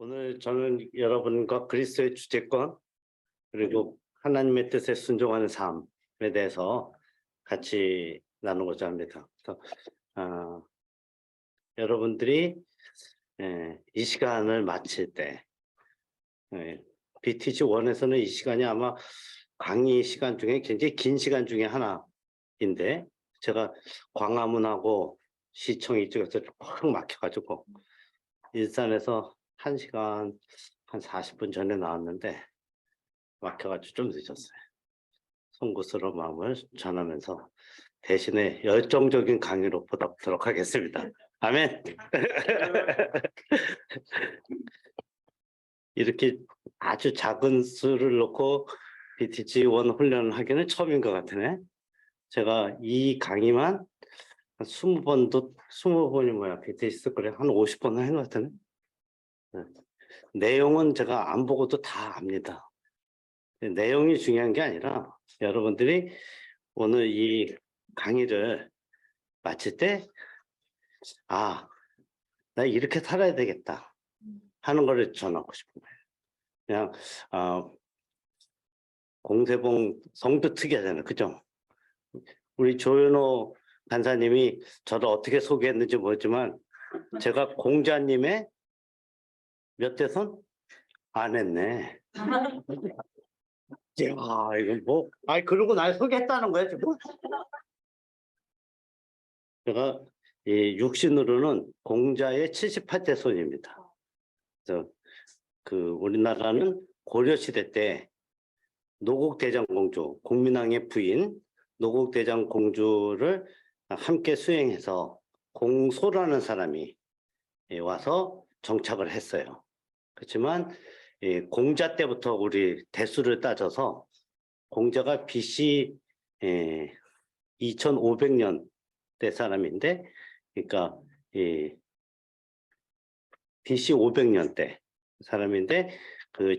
오늘 저는 여러분과 그리스도의 주제권 그리고 하나님의 뜻에 순종하는 삶에 대해서 같이 나누고자 합니다. 그래서 여러분들이 이 시간을 마칠 때 BTG 1에서는 이 시간이 아마 강의 시간 중에 굉장히 긴 시간 중에 하나인데 제가 광화문하고 시청 이쪽에서 꽉 막혀가지고 일산에서 1시간 한 40분 전에 나왔는데 막혀가지고 좀 늦었어요. 송구스러운 마음을 전하면서 대신에 열정적인 강의로 보답하도록 하겠습니다. 아멘. 이렇게 아주 작은 수를 놓고 BTG 1 훈련을 하기는 처음인 것 같으네. 제가 이 강의만 한 20번이 뭐야, BTG 그래 한 50번은 한 것 같으네. 내용은 제가 안 보고도 다 압니다. 내용이 중요한 게 아니라 여러분들이 오늘 이 강의를 마칠 때 나 이렇게 살아야 되겠다 하는 거를 전하고 싶은 거예요. 그냥 공세봉 성도 특이하잖아요. 그죠? 우리 조현호 간사님이 저를 어떻게 소개했는지 모르지만 제가 공자님의 몇 대선? 안 했네. 이거 뭐, 그러고 날 소개했다는 거야, 지금? 제가 이 육신으로는 공자의 78대 손입니다. 그래서 우리나라는 고려시대 때 노곡대장공주, 공민왕의 부인 노곡대장공주를 함께 수행해서 공소라는 사람이 와서 정착을 했어요. 그렇지만 공자 때부터 우리 대수를 따져서 공자가 BC 2500년 때 사람인데, 그러니까 BC 500년 때 사람인데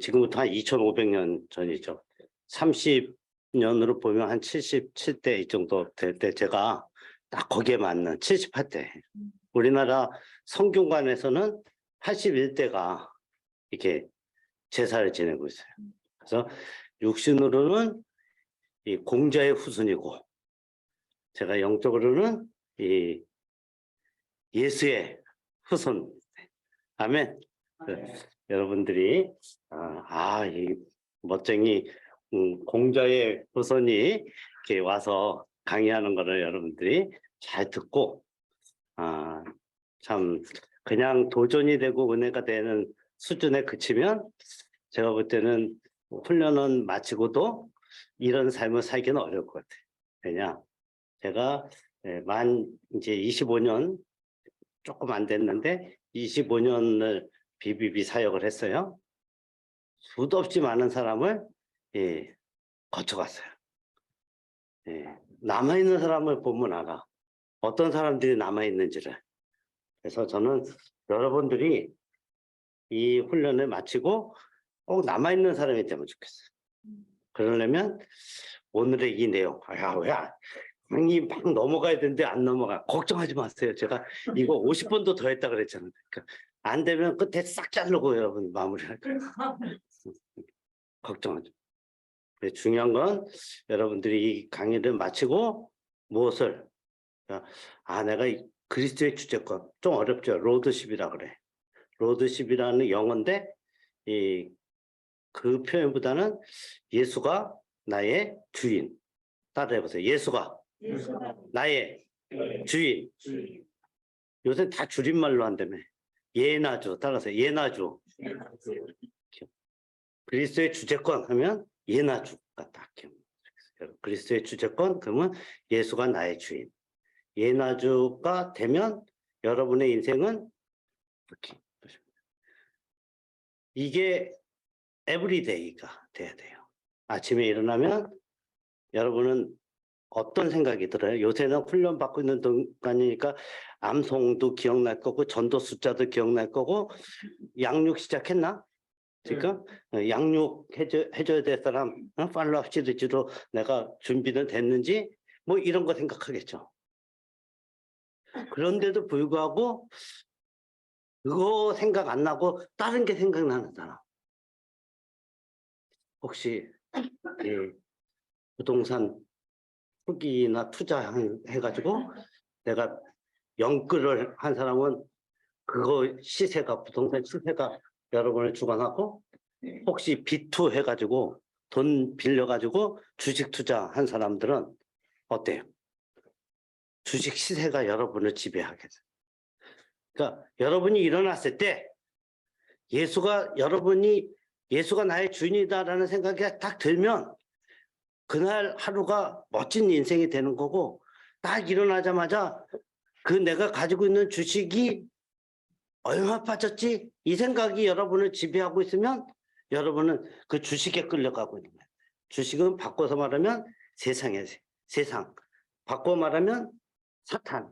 지금부터 한 2500년 전이죠. 30년으로 보면 한 77대 이 정도 될 때 제가 딱 거기에 맞는 78대. 우리나라 성균관에서는 81대가 이렇게 제사를 지내고 있어요. 그래서 육신으로는 이 공자의 후손이고, 제가 영적으로는 이 예수의 후손. 아멘. 여러분들이 이 멋쟁이 공자의 후손이 이렇게 와서 강의하는 거를 여러분들이 잘 듣고 참 그냥 도전이 되고 은혜가 되는 수준에 그치면 제가 볼 때는 훈련은 마치고도 이런 삶을 살기는 어려울 것 같아요. 왜냐, 제가 이제 25년 조금 안 됐는데 25년을 BBB 사역을 했어요. 수도 없이 많은 사람을 거쳐갔어요. 남아있는 사람을 보면 알아. 어떤 사람들이 남아있는지를. 그래서 저는 여러분들이 이 훈련을 마치고 꼭 남아있는 사람이 되면 좋겠어요. 그러려면 오늘의 이 내용, 강의 막 넘어가야 되는데 안 넘어가. 걱정하지 마세요. 제가 이거 50번도 더 했다 그랬잖아요. 그러니까 안 되면 끝에 싹 자르고 여러분 마무리할 거예요. 걱정하지. 중요한 건 여러분들이 이 강의를 마치고 무엇을 내가 그리스도의 주제권, 좀 어렵죠. 로드십이라 그래. 로드십이라는 영어인데 그 표현보다는 예수가 나의 주인. 따라해보세요. 예수가 나의 주인. 요새 다 줄임말로 한다며. 예나주. 따라서 예나주. 그리스도의 주제권 하면 예나주가 딱. 그리스도의 주제권 그러면 예수가 나의 주인. 예나주가 되면 여러분의 인생은 이렇게 이게 에브리데이가 돼야 돼요. 아침에 일어나면 여러분은 어떤 생각이 들어요? 요새는 훈련받고 있는 동안이니까 암송도 기억날 거고 전도 숫자도 기억날 거고 양육 시작했나? 지금 양육 해줘야 될 사람 팔로업 시리즈로 내가 준비는 됐는지 뭐 이런 거 생각하겠죠. 그런데도 불구하고 그거 생각 안 나고 다른 게 생각나는 사람. 혹시 이 부동산 투기나 투자해가지고 내가 연끌을 한 사람은 그거 시세가 부동산 시세가 여러분을 주관하고 혹시 비투 해가지고 돈 빌려가지고 주식 투자한 사람들은 어때요? 주식 시세가 여러분을 지배하게 돼요. 그러니까 여러분이 일어났을 때 예수가 나의 주인이다라는 생각이 딱 들면 그날 하루가 멋진 인생이 되는 거고 딱 일어나자마자 그 내가 가지고 있는 주식이 얼마 빠졌지? 이 생각이 여러분을 지배하고 있으면 여러분은 그 주식에 끌려가고 있는 거예요. 주식은 바꿔서 말하면 세상. 바꿔 말하면 사탄.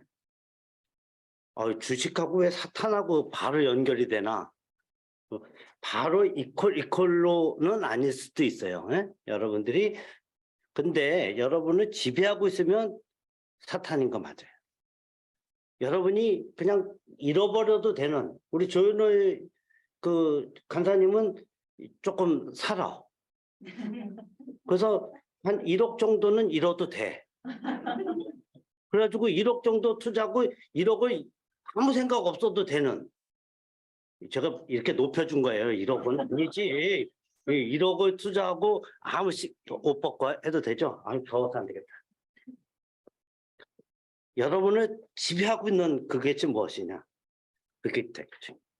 주식하고 왜 사탄하고 바로 연결이 되나? 바로 이퀄로는 아닐 수도 있어요. 여러분들이. 근데 여러분을 지배하고 있으면 사탄인 거 맞아요. 여러분이 그냥 잃어버려도 되는, 우리 조윤호 그 간사님은 조금 살아. 그래서 한 1억 정도는 잃어도 돼. 그래가지고 1억 정도 투자하고 1억을 아무 생각 없어도 되는. 제가 이렇게 높여준 거예요. 1억은 아니지. 1억을 투자하고 아무 옷 벗고 해도 되죠? 아니, 더워서 안 되겠다. 여러분을 지배하고 있는 그게 지금 무엇이냐? 그게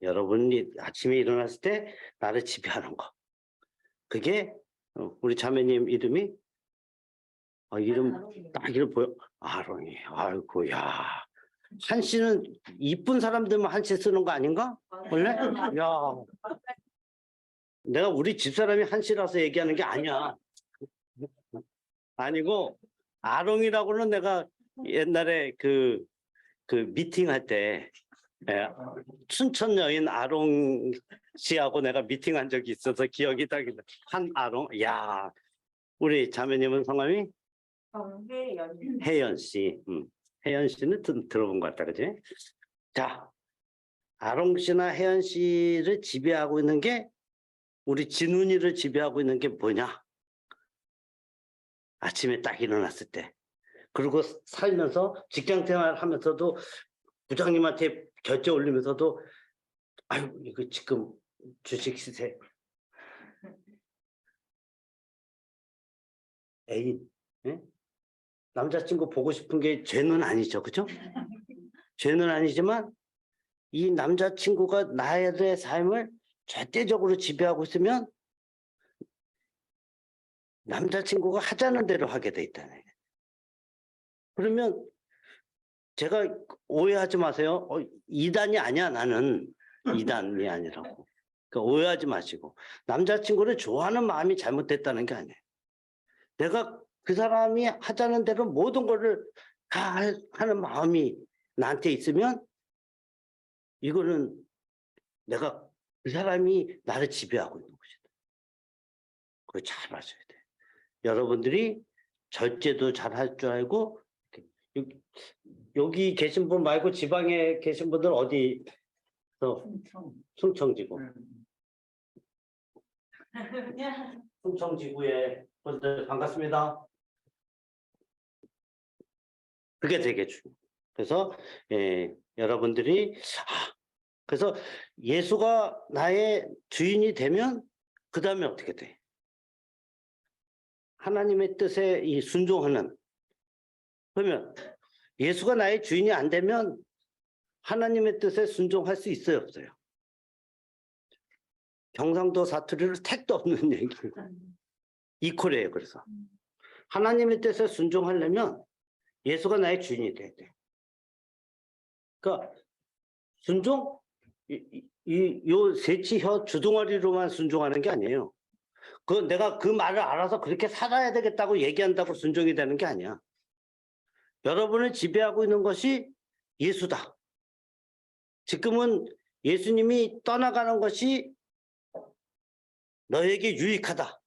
여러분이 아침에 일어났을 때 나를 지배하는 거. 그게 우리 자매님 이름이 딱 이름 보여? 아롱이. 아이고 야. 한씨는 이쁜 사람들만 한씨 쓰는 거 아닌가? 원래? 야. 내가 우리 집사람이 한씨라서 얘기하는 게 아니야. 아니고 아롱이라고는 내가 옛날에 그 미팅할 때 춘천 여인 아롱 씨하고 내가 미팅한 적이 있어서 기억이 딱 한 아롱. 야, 우리 자매님은 성함이 혜연 씨. 혜연 씨는 들어본 것 같다, 그지? 자, 아롱 씨나 혜연 씨를 지배하고 있는 게 우리 진훈이를 지배하고 있는 게 뭐냐? 아침에 딱 일어났을 때. 그리고 살면서 직장 생활하면서도 부장님한테 결제 올리면서도 아유 이거 지금 주식 시세 애인 남자친구 보고 싶은 게 죄는 아니죠, 그죠? 죄는 아니지만 이 남자친구가 나의 삶을 절대적으로 지배하고 있으면 남자친구가 하자는 대로 하게 돼 있다는 얘기예요. 그러면 제가 오해하지 마세요. 이단이 아니야, 나는. 이단이 아니라고. 그러니까 오해하지 마시고. 남자친구를 좋아하는 마음이 잘못됐다는 게 아니에요. 내가 그 사람이 하자는 대로 모든 거를 다 하는 마음이 나한테 있으면 이거는 내가 그 사람이 나를 지배하고 있는 것이다. 그거 잘 아셔야 돼. 여러분들이 절제도 잘 할 줄 알고 여기 계신 분 말고 지방에 계신 분들 어디? 충청지구. 충청지구에 분들 반갑습니다. 그게 되게 중요해요. 그래서 여러분들이 그래서 예수가 나의 주인이 되면 그 다음에 어떻게 돼? 하나님의 뜻에 순종하는. 그러면 예수가 나의 주인이 안 되면 하나님의 뜻에 순종할 수 있어요, 없어요? 경상도 사투리로 택도 없는 얘기예요. 이퀄이에요. 그래서 하나님의 뜻에 순종하려면 예수가 나의 주인이 돼야 돼. 그러니까 순종 요 세치혀 주둥아리로만 순종하는 게 아니에요. 내가 그 말을 알아서 그렇게 살아야 되겠다고 얘기한다고 순종이 되는 게 아니야. 여러분을 지배하고 있는 것이 예수다. 지금은 예수님이 떠나가는 것이 너에게 유익하다.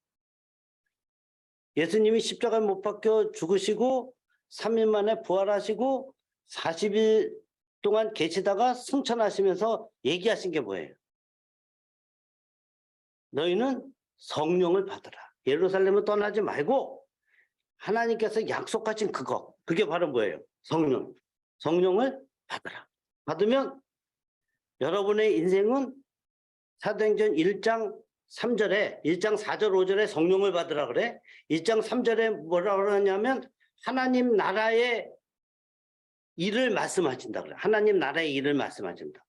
예수님이 십자가에 못 박혀 죽으시고 3일 만에 부활하시고 40일 동안 계시다가 승천하시면서 얘기하신 게 뭐예요? 너희는 성령을 받으라. 예루살렘을 떠나지 말고 하나님께서 약속하신 그게 바로 뭐예요? 성령. 성령을 받으라. 받으면 여러분의 인생은 사도행전 1장 3절에 1장 4절 5절에 성령을 받으라 그래. 1장 3절에 뭐라고 그러냐면 하나님 나라의 일을 말씀하신다 그래. 하나님 나라의 일을 말씀하신다.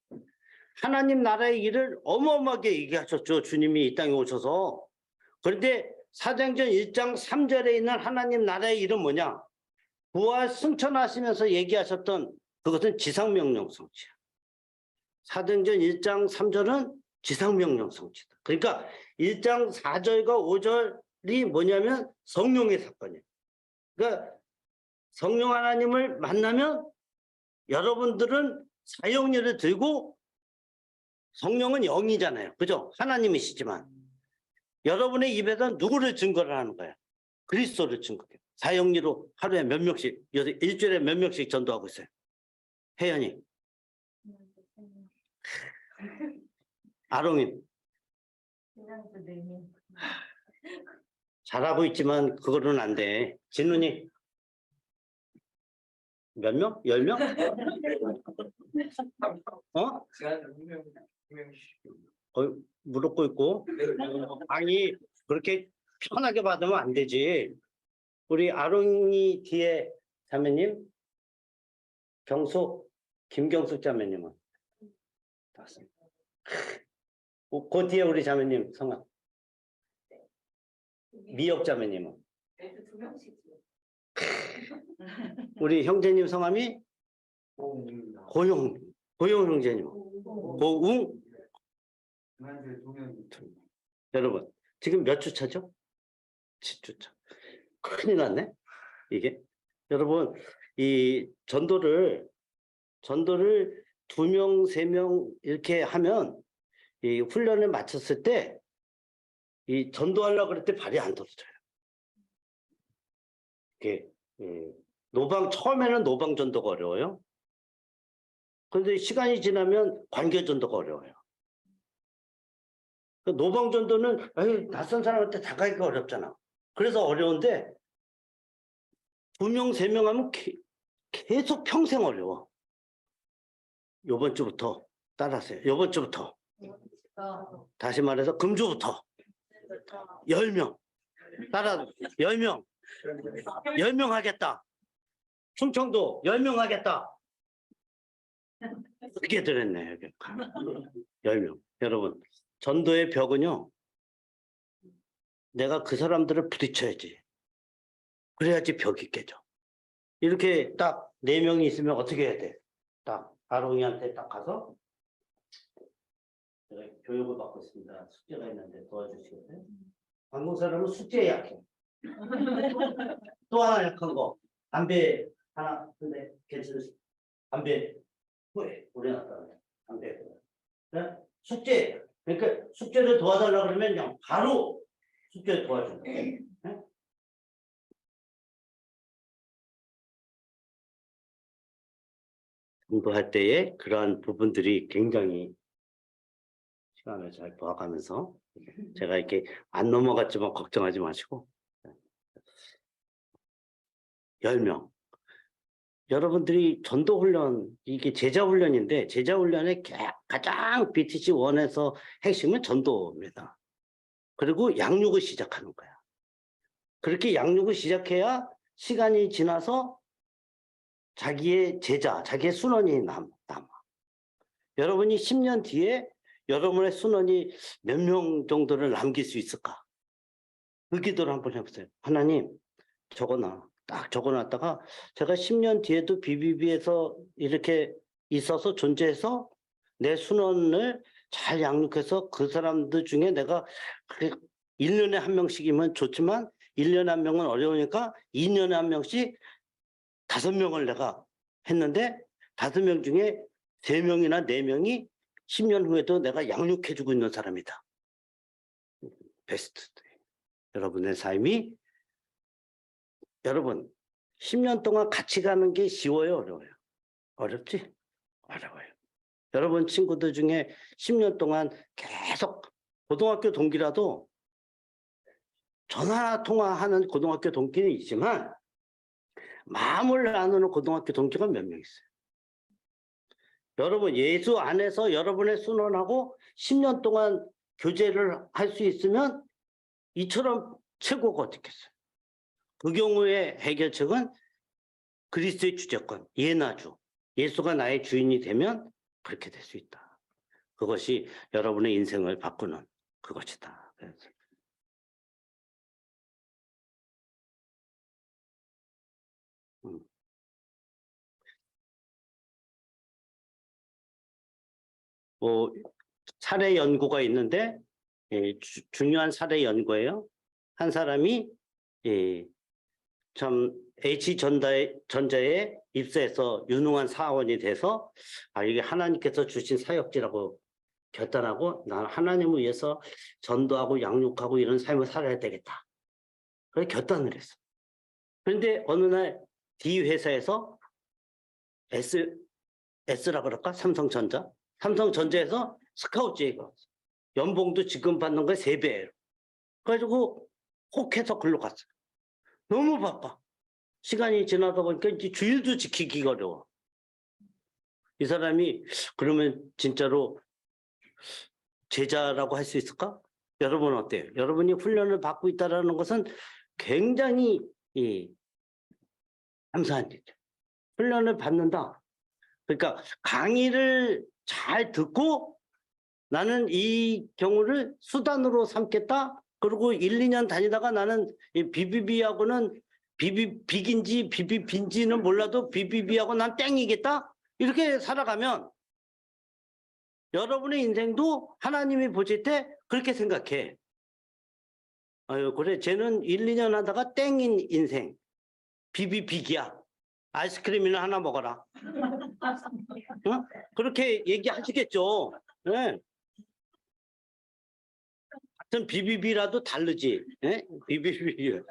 하나님 나라의 일을 어마어마하게 얘기하셨죠. 주님이 이 땅에 오셔서. 그런데 사도행전 1장 3절에 있는 하나님 나라의 일은 뭐냐? 부활 승천하시면서 얘기하셨던 그것은 지상명령 성취야. 사도행전 1장 3절은 지상명령 성취다. 그러니까 1장 4절과 5절이 뭐냐면 성령의 사건이에요. 그러니까 성령 하나님을 만나면 여러분들은 사형리를 들고 성령은 영이잖아요. 그죠? 하나님이시지만 여러분의 입에서 누구를 증거를 하는 거야? 그리스도를 증거해요. 사형리로 하루에 몇 명씩, 일주일에 몇 명씩 전도하고 있어요. 혜연이. 아롱이. 잘하고 있지만 그거는 안 돼. 진훈이. 몇 명? 10명? 어? 무릎 꿇고. 아니 그렇게 편하게 받으면 안 되지. 우리 아롱이 뒤에 자매님, 김경숙 자매님은 그 뒤에 우리 자매님 성함, 미역 자매님은 우리 형제님 성함이 고용 형제님, 고웅. 여러분 지금 몇 주 차죠? 10주 차. 큰일 났네 이게. 여러분 이 전도를 2명 3명 이렇게 하면 이 훈련을 마쳤을 때 이 전도하려고 그럴 때 발이 안 떨어져요. 이게 처음에는 노방 전도가 어려워요. 그런데 시간이 지나면 관계 전도가 어려워요. 노방 전도는 낯선 사람한테 다가기가 어렵잖아. 그래서 어려운데 2명 3명 하면 계속 평생 어려워. 요번 주부터 따라하세요. 요번 주부터. 다시 말해서 금주부터 10명 따라 10명 10명 하겠다. 충청도 10명 하겠다. 그렇게 들었네. 10명. 여러분 전도의 벽은요, 내가 그 사람들을 부딪혀야지. 그래야지 벽이 깨져. 이렇게 딱 4명이 있으면 어떻게 해야 돼? 딱 아롱이한테 딱 가서 제가 교육을 받고 있습니다. 숙제가 있는데 도와주시겠어요? 한국 사람은 숙제에 약해. 또 하나 약한 거, 담배 하나. 근데 괜찮으세요? 담배 후에 오래놨다. 담배. 네? 숙제. 그러니까 숙제를 도와달라고 그러면 그냥 바로 숙제를 도와준다. 네? 공부할 때에 그러한 부분들이 굉장히 시간을 잘 봐가면서 제가 이렇게 안 넘어갔지만 걱정하지 마시고 10명. 여러분들이 전도훈련, 이게 제자훈련인데 제자훈련의 가장 BTC1에서 핵심은 전도입니다. 그리고 양육을 시작하는 거야. 그렇게 양육을 시작해야 시간이 지나서 자기의 제자, 자기의 순원이 남아. 여러분이 10년 뒤에 여러분의 순원이 몇 명 정도를 남길 수 있을까? 그 기도를 한번 해보세요. 하나님, 딱 적어놨다가 제가 10년 뒤에도 BBB에서 이렇게 있어서 존재해서 내 순원을 잘 양육해서 그 사람들 중에 내가 1년에 1명씩이면 좋지만 1년에 1명은 어려우니까 2년에 1명씩 5명을 내가 했는데 5명 중에 3명이나 4명이 10년 후에도 내가 양육해주고 있는 사람이다. 베스트. 여러분의 삶이, 여러분 10년 동안 같이 가는 게 쉬워요, 어려워요? 어렵지? 어려워요. 여러분 친구들 중에 10년 동안 계속 고등학교 동기라도 전화 통화하는 고등학교 동기는 있지만 마음을 나누는 고등학교 동기가 몇 명 있어요. 여러분 예수 안에서 여러분의 순원하고 10년 동안 교제를 할 수 있으면 이처럼 최고가 어떻겠어요. 그 경우에 해결책은 그리스도의 주재권, 예나주, 예수가 나의 주인이 되면 그렇게 될 수 있다. 그것이 여러분의 인생을 바꾸는 그것이다. 그래서. 뭐 사례 연구가 있는데 중요한 사례 연구예요. 한 사람이 참 H전자에 입사해서 유능한 사원이 돼서 이게 하나님께서 주신 사역지라고 결단하고 난 하나님을 위해서 전도하고 양육하고 이런 삶을 살아야 되겠다. 그래서 결단을 했어. 그런데 어느 날 D 회사에서 S라 그럴까? 삼성전자에서 스카우트 제의가 왔어. 연봉도 지금 받는 거 3배예요. 그래가지고 혹해서 글로 갔어요. 너무 바빠. 시간이 지나다 보니까 이제 주일도 지키기가 어려워. 이 사람이 그러면 진짜로 제자라고 할 수 있을까? 여러분은 어때요? 여러분이 훈련을 받고 있다는 것은 굉장히 감사한 일이죠. 훈련을 받는다. 그러니까 강의를 잘 듣고 나는 이 경우를 수단으로 삼겠다. 그리고 1, 2년 다니다가 나는 BBB하고는 빅인지 비비빈지는 몰라도 BBB하고 난 땡이겠다. 이렇게 살아가면 여러분의 인생도 하나님이 보실 때 그렇게 생각해. 아유 그래 쟤는 1, 2년 하다가 땡인 인생. 비비빅이야. 아이스크림이나 하나 먹어라. 어? 그렇게 얘기하시겠죠. 네. 같은 비비비라도 다르지. 네? 비비비.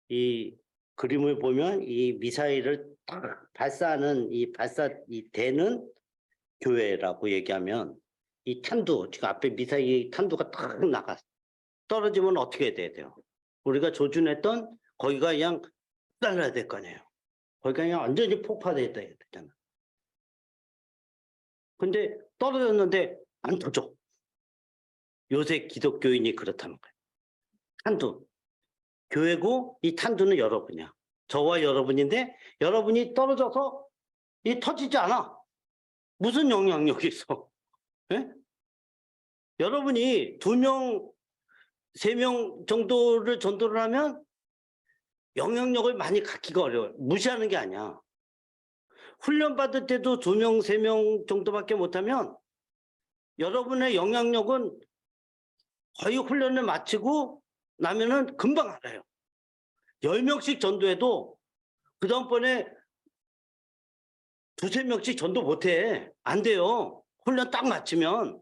이 그림을 보면 이 미사일을 딱 발사하는 이 대는 교회라고 얘기하면 이 탄두 지금 앞에 미사일 탄두가 딱 나가 떨어지면 어떻게 돼요? 우리가 조준했던 거기가 그냥 달라야 될 거 아니에요. 거기가 그냥 완전히 폭파돼야 되잖아. 근데 떨어졌는데 안 터져. 요새 기독교인이 그렇다는 거예요. 탄두. 교회고 이 탄두는 여러분이야. 저와 여러분인데 여러분이 떨어져서 이 터지지 않아. 무슨 영향력이 있어? 예? 여러분이 2명, 3명 정도를 전도를 하면 영향력을 많이 갖기가 어려워요. 무시하는 게 아니야. 훈련 받을 때도 2명, 3명 정도밖에 못하면 여러분의 영향력은 거의 훈련을 마치고 나면은 금방 알아요. 10명씩 전도해도 그 다음번에 2, 3명씩 전도 못해. 안 돼요. 훈련 딱 마치면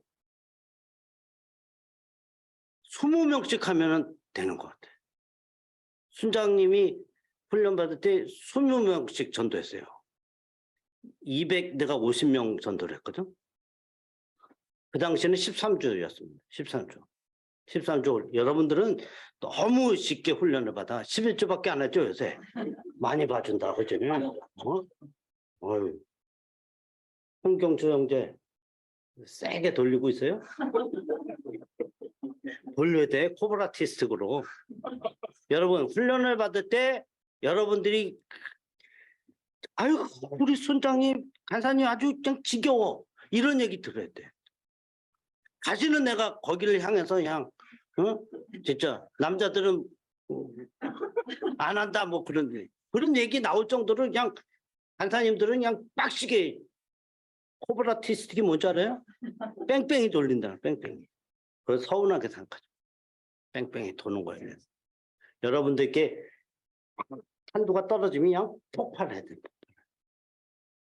20명씩 하면 되는 것 같아. 순장님이 훈련 받을 때 20명씩 전도했어요. 내가 50명 전도를 했거든. 그 당시에는 13주였습니다. 13주. 13주. 여러분들은 너무 쉽게 훈련을 받아. 11주밖에 안 했죠, 요새. 많이 봐준다, 그죠? 어휴. 홍경주 형제, 세게 돌리고 있어요? 돌려야 돼, 코브라티스트로. 여러분, 훈련을 받을 때 여러분들이 아유, 우리 순장님, 간사님 아주 그냥 지겨워. 이런 얘기 들어야 돼. 다시는 내가 거기를 향해서 그냥 진짜 남자들은 안 한다 뭐 그런 얘기 나올 정도로 그냥 간사님들은 그냥 빡시게 코브라티스틱이 뭔지 알아요? 뺑뺑이 돌린다. 뺑뺑이. 그래서 서운하게 생각하죠. 뺑뺑이 도는 거예요. 여러분들께 한도가 떨어지면 그냥 폭발해야 돼.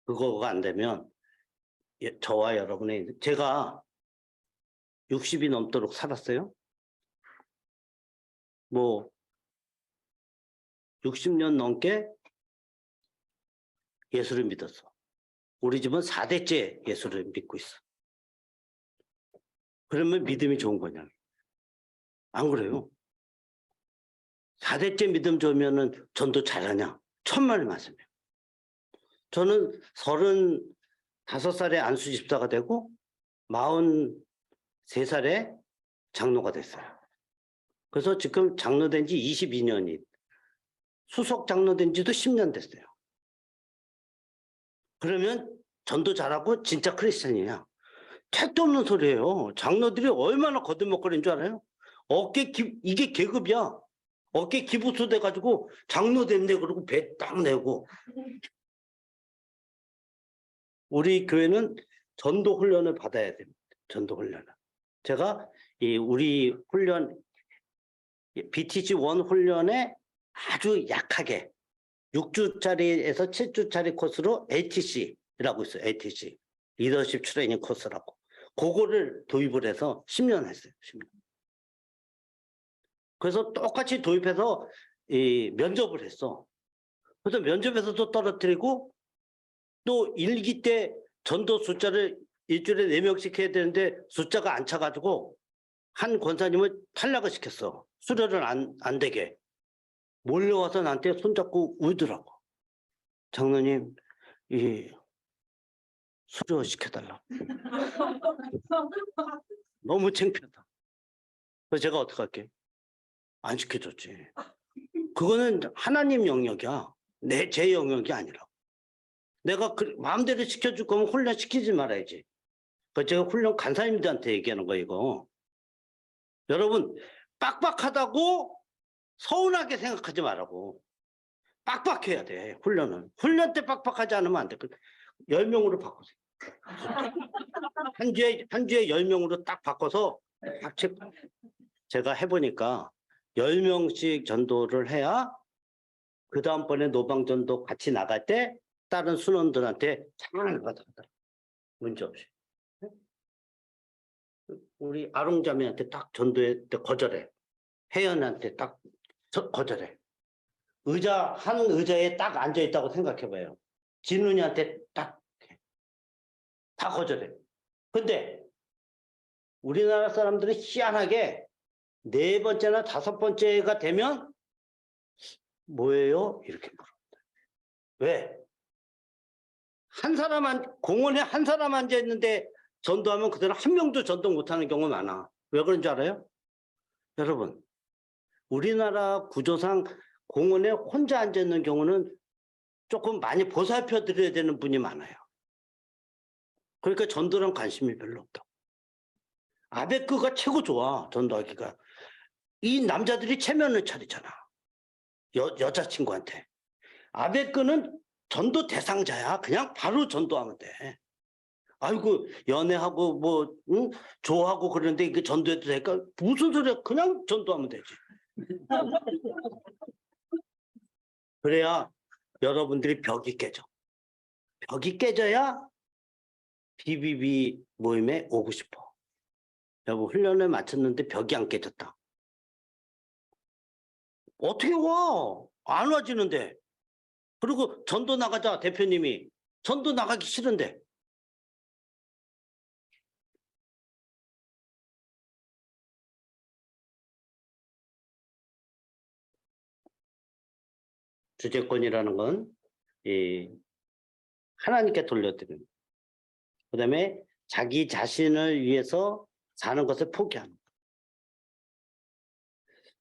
그거가 안 되면 저와 여러분의 제가 60이 넘도록 살았어요. 뭐 60년 넘게 예수를 믿었어. 우리 집은 4대째 예수를 믿고 있어. 그러면 믿음이 좋은 거냐? 안 그래요. 4대째 믿음 좋으면은 전도 잘하냐? 천만의 말씀이에요. 저는 35살에 안수 집사가 되고 43살에 장로가 됐어요. 그래서 지금 장로 된 지 22년이, 수석 장로 된 지도 10년 됐어요. 그러면 전도 잘하고 진짜 크리스찬이냐? 택도 없는 소리예요. 장로들이 얼마나 거듭먹거리는 줄 알아요? 이게 계급이야. 어깨 기부수 돼가지고 장로 됐네 그러고 배 딱 내고. 우리 교회는 전도 훈련을 받아야 됩니다. 전도 훈련을. 제가 우리 훈련 BTG1 훈련에 아주 약하게 6주짜리에서 7주짜리 코스로 ATC라고 있어요. ATC. 리더십 트레이닝 코스라고. 그거를 도입을 해서 10년 했어요. 10년. 그래서 똑같이 도입해서 면접을 했어. 그래서 면접에서도 떨어뜨리고 또 1기 때 전도 숫자를 일주일에 4명씩 해야 되는데 숫자가 안 차가지고 한 권사님을 탈락을 시켰어. 수료를 안 되게. 몰려와서 나한테 손잡고 울더라고. 장로님, 수료 시켜달라고. 너무 창피하다. 그래서 제가 어떻게 할게? 안 시켜줬지. 그거는 하나님 영역이야. 제 영역이 아니라고. 내가 마음대로 시켜줄 거면 훈련 시키지 말아야지. 그래서 제가 훈련 간사님들한테 얘기하는 거예요, 이거. 여러분, 빡빡하다고 서운하게 생각하지 말라고. 빡빡해야 돼, 훈련은. 훈련 때 빡빡하지 않으면 안 돼. 10명으로 바꾸세요. 한 주에 10명으로 딱 바꿔서 제가 해보니까 10명씩 전도를 해야 그 다음번에 노방전도 같이 나갈 때 다른 순원들한테 잘 받아가더라. 문제 없이. 우리 아롱자매한테 딱 전도회 때 거절해. 혜연한테 딱 거절해. 한 의자에 딱 앉아있다고 생각해봐요. 진훈이한테 다 거절해. 근데 우리나라 사람들은 희한하게 4번째나 5번째가 되면 뭐예요? 이렇게 물어봅니다. 왜? 공원에 한 사람 앉아있는데 전도하면 그대로 한 명도 전도 못하는 경우가 많아. 왜 그런 줄 알아요? 여러분, 우리나라 구조상 공원에 혼자 앉아있는 경우는 조금 많이 보살펴 드려야 되는 분이 많아요. 그러니까 전도랑 관심이 별로 없다. 아베크가 최고 좋아, 전도하기가. 이 남자들이 체면을 차리잖아. 여자친구한테. 아베크는 전도 대상자야. 그냥 바로 전도하면 돼. 아이고, 연애하고 뭐, 응? 좋아하고 그러는데 이게 전도해도 될까? 무슨 소리야. 그냥 전도하면 되지. 그래야 여러분들이 벽이 깨져. 벽이 깨져야 BBB 모임에 오고 싶어. 여보, 훈련을 마쳤는데 벽이 안 깨졌다. 어떻게 와? 안 와지는데. 그리고 전도 나가자, 대표님이. 전도 나가기 싫은데. 주재권이라는 건 하나님께 돌려드리는. 그 다음에 자기 자신을 위해서 사는 것을 포기하는 것.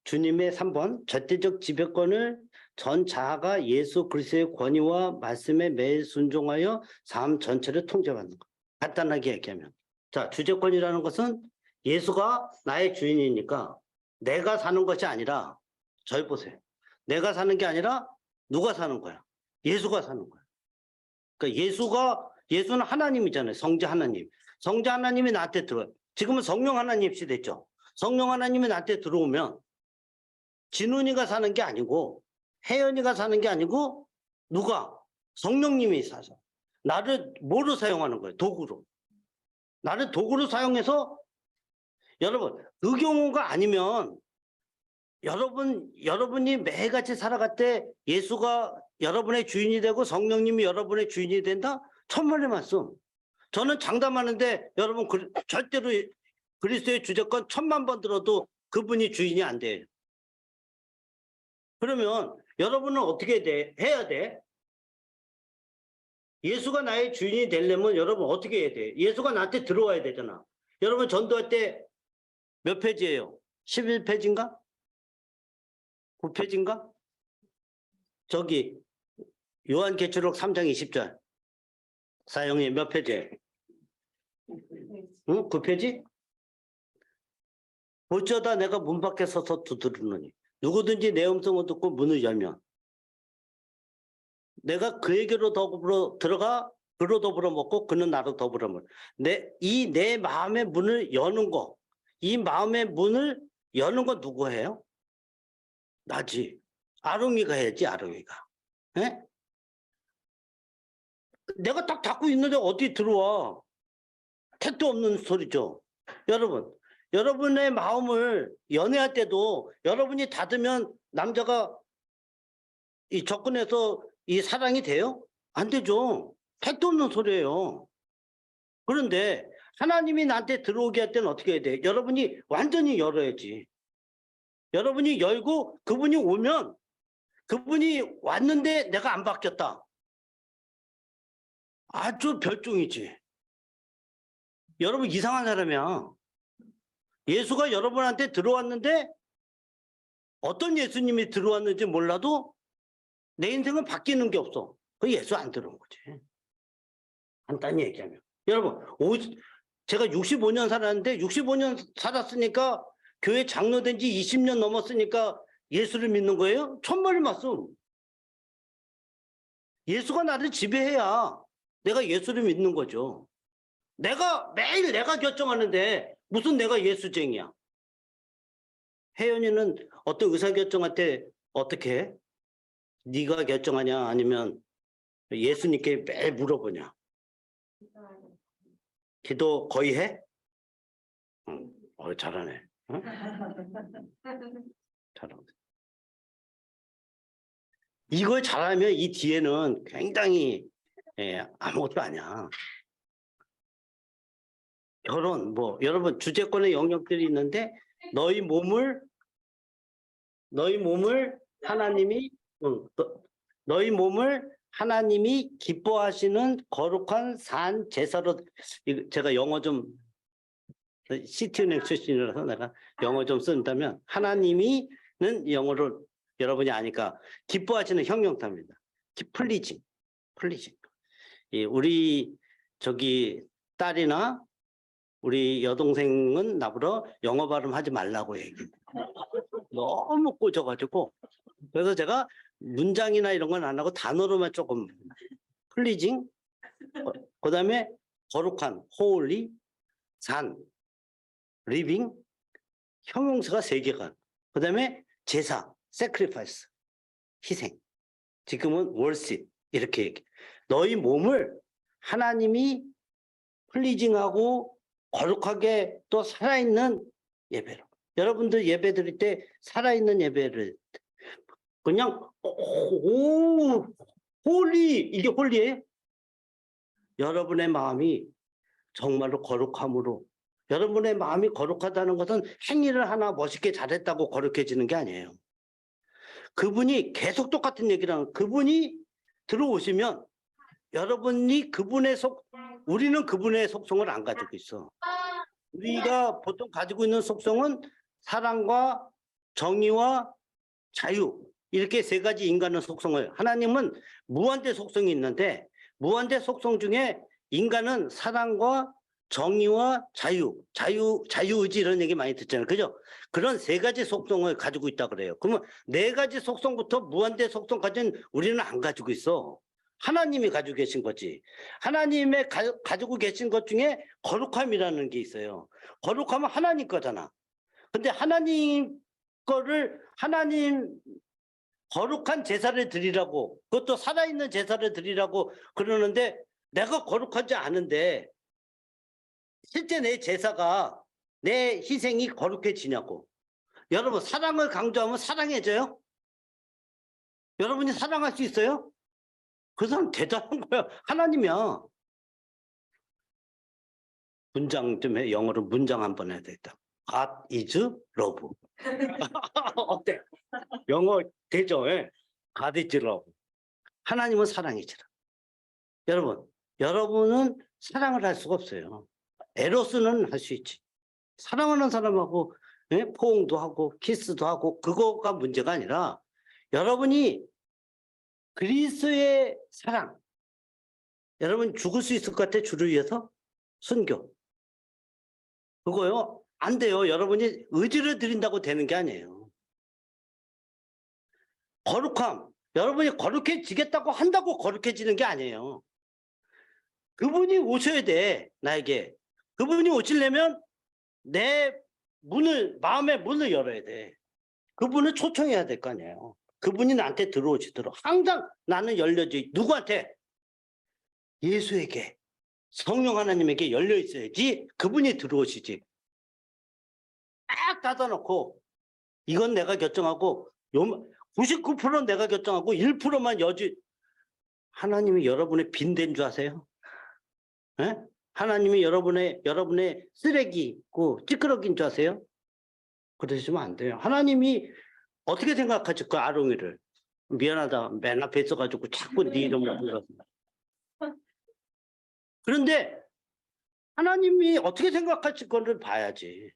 주님의 3번, 절대적 지배권을 전 자아가 예수 그리스도의 권위와 말씀에 매일 순종하여 삶 전체를 통제받는 것. 간단하게 얘기하면. 자, 주재권이라는 것은 예수가 나의 주인이니까 내가 사는 것이 아니라, 절 보세요. 내가 사는 게 아니라 누가 사는 거야? 예수가 사는 거야. 그러니까 예수는 하나님이잖아요. 성자 하나님. 성자 하나님이 나한테 들어요. 지금은 성령 하나님 시대죠. 성령 하나님이 나한테 들어오면 진훈이가 사는 게 아니고 혜연이가 사는 게 아니고 누가? 성령님이 사서. 나를 뭐로 사용하는 거예요? 도구로. 나를 도구로 사용해서 여러분 그 경우가 아니면 여러분이 매일같이 살아갈 때 예수가 여러분의 주인이 되고 성령님이 여러분의 주인이 된다? 천만의 말씀. 저는 장담하는데 여러분 절대로 그리스도의 주제권 1000만 번 들어도 그분이 주인이 안 돼요. 그러면 여러분은 어떻게 해야 돼? 예수가 나의 주인이 되려면 여러분 어떻게 해야 돼? 예수가 나한테 들어와야 되잖아. 여러분 전도할 때 몇 페이지예요? 11페이지인가? 9페이지인가? 저기 요한계시록 3장 20절 사형이 몇 페이지예요? 응? 9페이지? 어쩌다 내가 문 밖에 서서 두드리노니 누구든지 내 음성을 듣고 문을 열면 내가 그에게로 더불어 들어가 그로 더불어 먹고 그는 나로 더불어 먹어. 내 마음의 문을 여는 거, 이 마음의 문을 여는 거 누구 해요? 나지. 아롱이가 해야지, 아롱이가. 에? 내가 딱 닫고 있는데 어디 들어와? 택도 없는 소리죠. 여러분의 마음을 연애할 때도 여러분이 닫으면 남자가 이 접근해서 이 사랑이 돼요? 안 되죠. 택도 없는 소리예요. 그런데 하나님이 나한테 들어오게 할 때는 어떻게 해야 돼? 여러분이 완전히 열어야지. 여러분이 열고 그분이 오면 그분이 왔는데 내가 안 바뀌었다. 아주 별종이지. 여러분 이상한 사람이야. 예수가 여러분한테 들어왔는데 어떤 예수님이 들어왔는지 몰라도 내 인생은 바뀌는 게 없어. 그 예수 안 들어온 거지. 간단히 얘기하면. 여러분, 제가 65년 살았는데 65년 살았으니까 교회 장로된 지 20년 넘었으니까 예수를 믿는 거예요? 천만의 말씀. 예수가 나를 지배해야 내가 예수를 믿는 거죠. 매일 내가 결정하는데 무슨 내가 예수쟁이야. 혜연이는 어떤 의사결정할 때 어떻게 해? 네가 결정하냐 아니면 예수님께 매일 물어보냐? 기도 거의 해? 잘하네. 응? 잘하네. 이걸 잘하면 이 뒤에는 굉장히 아무것도 아니야. 결혼 여러분 주제권의 영역들이 있는데 너희 몸을 하나님이 기뻐하시는 거룩한 산 제사로. 제가 영어 좀 시티은행 출신이라서 내가 영어 좀 쓴다면 하나님이는 영어로 여러분이 아니까 기뻐하시는 형용사입니다. 플리징. 우리 저기 딸이나 우리 여동생은 나보러 영어 발음하지 말라고 얘기해. 너무 꽂아가지고. 그래서 제가 문장이나 이런 건 안 하고 단어로만 조금 플리징. 그다음에 거룩한 holy, 산, living, 형용사가 3개가. 그다음에 제사, sacrifice, 희생. 지금은 worship 이렇게 얘기해. 너희 몸을 하나님이 플리징하고 거룩하게 또 살아있는 예배로. 여러분들 예배 드릴 때 살아있는 예배를 그냥 홀리, 이게 홀리예요? 여러분의 마음이 정말로 거룩함으로. 여러분의 마음이 거룩하다는 것은 행위를 하나 멋있게 잘했다고 거룩해지는 게 아니에요. 그분이 계속 똑같은 얘기를 하는, 그분이 들어오시면 우리는 그분의 속성을 안 가지고 있어. 우리가 보통 가지고 있는 속성은 사랑과 정의와 자유, 이렇게 3가지 인간의 속성을. 하나님은 무한대 속성이 있는데 무한대 속성 중에 인간은 사랑과 정의와 자유의지 이런 얘기 많이 듣잖아요. 그죠? 그런 3가지 속성을 가지고 있다 그래요. 그러면 4가지 속성부터 무한대 속성까지는 우리는 안 가지고 있어. 하나님이 가지고 계신 거지. 하나님의 가지고 계신 것 중에 거룩함이라는 게 있어요. 거룩함은 하나님 거잖아. 근데 하나님 거룩한 제사를 드리라고, 그것도 살아있는 제사를 드리라고 그러는데 내가 거룩하지 않은데 실제 내 제사가 내 희생이 거룩해지냐고. 여러분 사랑을 강조하면 사랑해져요? 여러분이 사랑할 수 있어요? 그 사람 대단한 거야. 하나님이야. 문장 좀 해. 영어로 문장 한번 해야 되겠다. God is love. 어때? 영어 되죠? 예. God is love. 하나님은 사랑이지라. 여러분, 여러분은 사랑을 할 수가 없어요. 에로스는 할 수 있지. 사랑하는 사람하고 포옹도 하고 키스도 하고 그거가 문제가 아니라 여러분이 그리스도의 사랑. 여러분 죽을 수 있을 것 같아? 주를 위해서? 순교. 그거요? 안 돼요. 여러분이 의지를 드린다고 되는 게 아니에요. 거룩함. 여러분이 거룩해지겠다고 한다고 거룩해지는 게 아니에요. 그분이 오셔야 돼. 나에게. 그분이 오시려면 내 문을, 마음의 문을 열어야 돼. 그분을 초청해야 될 거 아니에요. 그분이 나한테 들어오시도록. 항상 나는 열려지. 누구한테? 예수에게. 성령 하나님에게 열려 있어야지 그분이 들어오시지. 딱 닫아놓고 이건 내가 결정하고 99%는 내가 결정하고 1%만 여지. 하나님이 여러분의 빈대인 줄 아세요? 에? 하나님이 여러분의 쓰레기고 찌끄러기인 줄 아세요? 그러시면 안 돼요. 하나님이 어떻게 생각하실 거야, 아롱이를? 미안하다. 맨 앞에 있어가지고 자꾸 네 이름을 불렀어. 그런데 하나님이 어떻게 생각하실 거를 봐야지.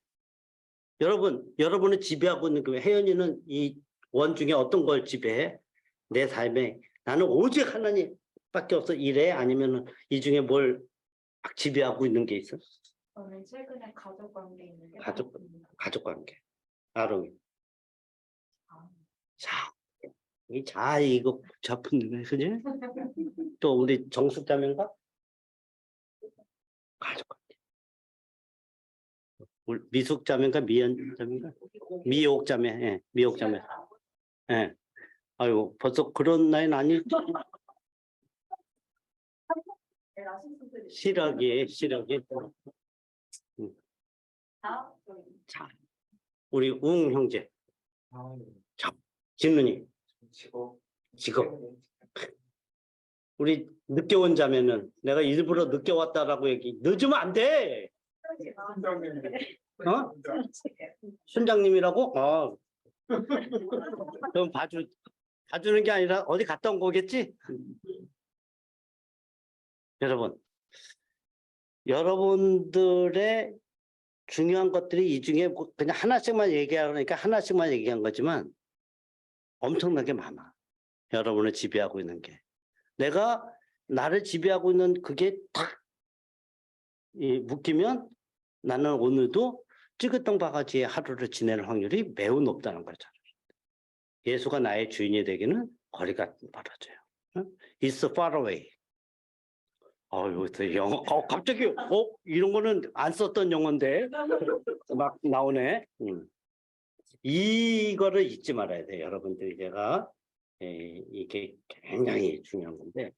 여러분을 지배하고 있는 그 혜연이는 이 원 중에 어떤 걸 지배해? 내 삶에 나는 오직 하나님밖에 없어 이래? 아니면 이 중에 뭘 막 지배하고 있는 게 있어? 저는 최근에 가족 관계 있는 게 가족 관계. 아롱이. 자, 이거 복잡한데, 그지? 또 우리 정숙자매인가? 가족 관계. 우리 미숙자매인가? 미연자매인가? 미옥자매. 예, 미옥자매. 예. 아이고, 벌써 그런 나이는 아니. 시력이. 자, 우리 웅 형제. 자, 진은이. 직업. 우리 늦게 온 자매는 내가 일부러 늦게 왔다라고 얘기. 늦으면 안 돼. 어? 순장님이라고? 그럼 봐주는 게 아니라 어디 갔다 온 거겠지? 여러분들의 중요한 것들이 이 중에 그냥 하나씩만 얘기하니까 하나씩만 얘기한 거지만 엄청나게 많아. 여러분을 지배하고 있는 게. 내가 나를 지배하고 있는 그게 딱 묶이면 나는 오늘도 찌그덩 바가지의 하루를 지낼 확률이 매우 높다는 거죠. 예수가 나의 주인이 되기는 거리가 멀어져요. It's far away. 여기서 영어 갑자기 이런 거는 안 썼던 영어인데 막 나오네. 이거를 잊지 말아야 돼요. 여러분들이 제가 이게 굉장히 중요한 건데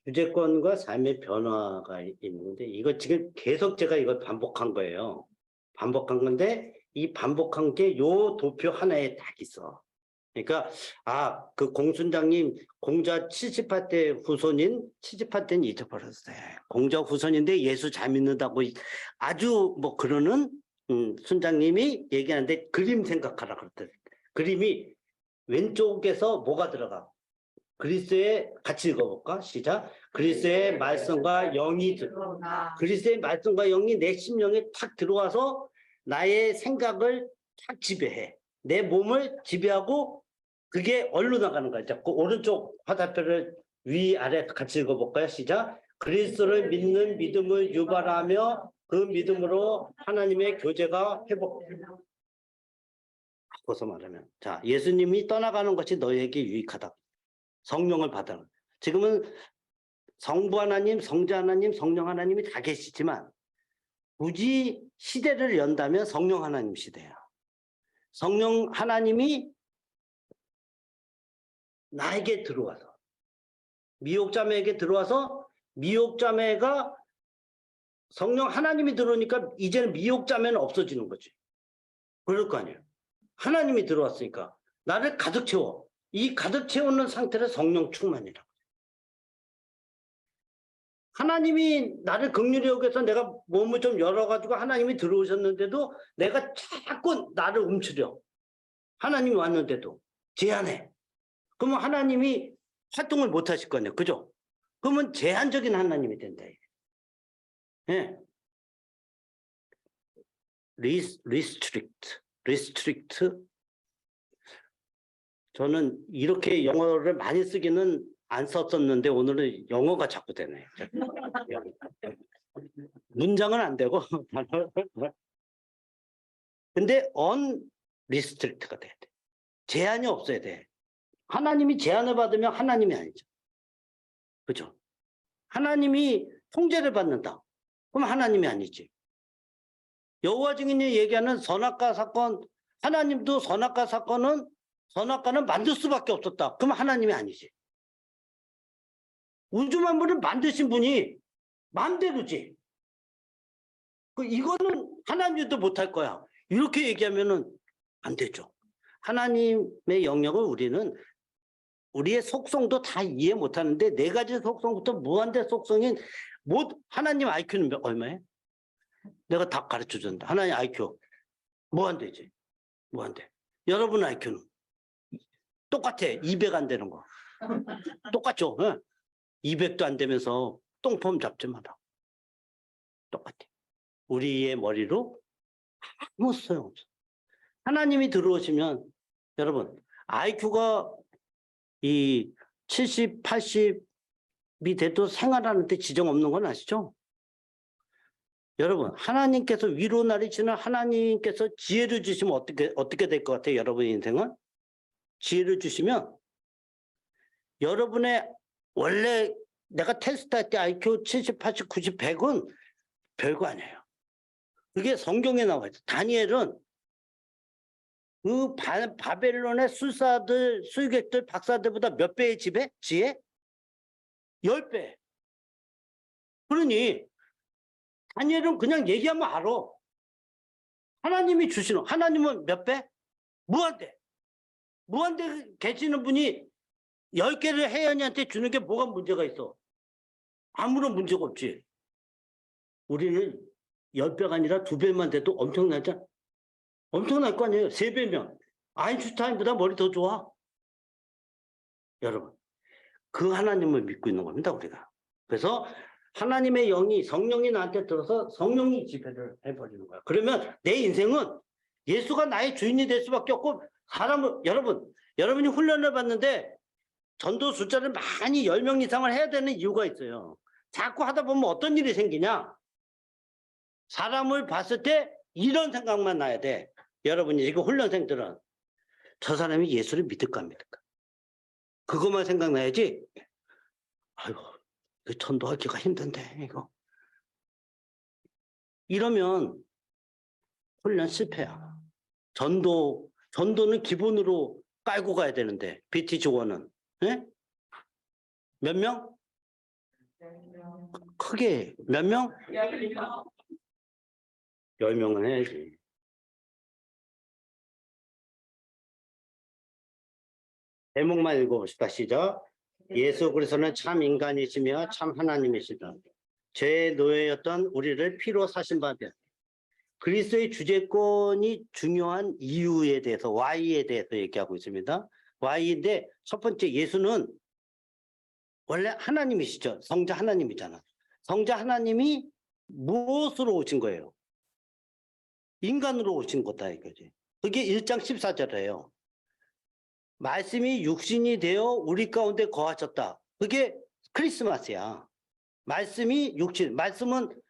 주제권과 삶의 변화가 있는데 이거 지금 계속 제가 이걸 반복한 거예요. 반복한 건데 이 반복한 게 요 도표 하나에 딱 있어. 그러니까 그 공순장님 공자 78대 후손인 78대는 잊어버렸어요. 공자 후손인데 예수 잘 믿는다고 아주 뭐 그러는 순장님이 얘기하는데 그림 생각하라 그랬더니 그림이 왼쪽에서 뭐가 들어가? 그리스도의 같이 읽어볼까? 시작. 그리스도의 말씀과 영이 그리스도의 말씀과 영이 내 심령에 탁 들어와서 나의 생각을 탁 지배해. 내 몸을 지배하고 그게 얼로 나가는 거야. 자꾸 오른쪽 화살표를 위아래 같이 읽어볼까요? 시작. 그리스도를 믿는 믿음을 유발하며 그 믿음으로 하나님의 교제가 회복된다. 바꿔서 말하면 자, 예수님이 떠나가는 것이 너에게 유익하다. 성령을 받아. 지금은 성부 하나님, 성자 하나님, 성령 하나님이 다 계시지만 굳이 시대를 연다면 성령 하나님 시대야. 성령 하나님이 나에게 들어와서 미혹자매에게 들어와서 미혹자매가 성령 하나님이 들어오니까 이제는 미혹자매는 없어지는 거지. 그럴 거 아니에요. 하나님이 들어왔으니까 나를 가득 채워. 이 가득 채우는 상태를 성령 충만이라고. 하나님이 나를 긍휼히 여겨서 내가 몸을 좀 열어가지고 하나님이 들어오셨는데도 내가 자꾸 나를 움츠려. 하나님이 왔는데도 제한해. 그러면 하나님이 활동을 못 하실 거 아니에요. 그죠? 그러면 제한적인 하나님이 된다. 예. restrict. 저는 이렇게 영어를 많이 쓰기는 안 썼었는데 오늘은 영어가 자꾸 되네요. 문장은 안 되고 근데 unrestrict가 돼야 돼. 제한이 없어야 돼. 하나님이 제한을 받으면 하나님이 아니죠. 그죠? 하나님이 통제를 받는다. 그럼 하나님이 아니지. 여호와 증인이 얘기하는 선악과 사건, 하나님도 선악과는 만들 수밖에 없었다. 그럼 하나님이 아니지. 우주 만물을 만드신 분이 마음대로지. 이거는 하나님도 못할 거야. 이렇게 얘기하면은 안 되죠. 하나님의 영역을 우리는 우리의 속성도 다 이해 못하는데 네 가지 속성부터 무한대 속성인 하나님 IQ는 얼마예요? 내가 다 가르쳐 줬는데 하나님 IQ 무한대지. 무한대. 여러분 IQ는 똑같아. 200 안 되는 거. 똑같죠. 200도 안 되면서 똥폼 잡지 마라. 똑같아. 우리의 머리로 아무 소용없어. 하나님이 들어오시면 여러분 IQ가 이 70, 80이 돼도 생활하는데 지정 없는 건 아시죠? 여러분 하나님께서 위로 나리시는 하나님께서 지혜를 주시면 어떻게 될 것 같아요? 여러분의 인생은? 지혜를 주시면 여러분의 원래 내가 테스트할 때 IQ 70, 80, 90, 100은 별거 아니에요. 그게 성경에 나와 있어요. 다니엘은 그 바벨론의 술사들, 술객들, 박사들보다 몇 배의 지혜? 10배. 그러니 다니엘은 그냥 얘기하면 알아. 하나님이 주시는, 하나님은 몇 배? 무한대. 무한대 계시는 분이 10개를 혜연이한테 주는 게 뭐가 문제가 있어? 아무런 문제가 없지. 우리는 10배가 아니라 2배만 돼도 엄청나잖아. 엄청날 거 아니에요. 3배면. 아인슈타인보다 머리 더 좋아. 여러분, 그 하나님을 믿고 있는 겁니다, 우리가. 그래서 하나님의 영이, 성령이 나한테 들어서 성령이 지배를 해버리는 거야. 그러면 내 인생은 예수가 나의 주인이 될 수밖에 없고, 여러분이 훈련을 받는데 전도 숫자를 많이 10명 이상을 해야 되는 이유가 있어요. 자꾸 하다 보면 어떤 일이 생기냐? 사람을 봤을 때 이런 생각만 나야 돼. 여러분이 지금 훈련생들은 저 사람이 예수를 믿을까 안 믿을까? 그것만 생각나야지. 아이고, 전도하기가 힘든데 이거. 이러면 훈련 실패야. 전도는 기본으로 깔고 가야 되는데 BT 직원은 몇 명? 크게 몇 명? 10명은 해야지. 제목만 읽어봅시다. 시작. 예수 그리스도는 참 인간이시며 참 하나님이시다. 죄의 노예였던 우리를 피로 사신 바 되었다. 그리스도의 주제권이 중요한 이유에 대해서 Y에 대해서 얘기하고 있습니다. Y인데 첫 번째 예수는 원래 하나님이시죠. 성자 하나님이잖아. 성자 하나님이 무엇으로 오신 거예요? 인간으로 오신 거다 이거지. 그게 1장 14절이에요. 말씀이 육신이 되어 우리 가운데 거하셨다. 그게 크리스마스야. 말씀이 육신, 말씀은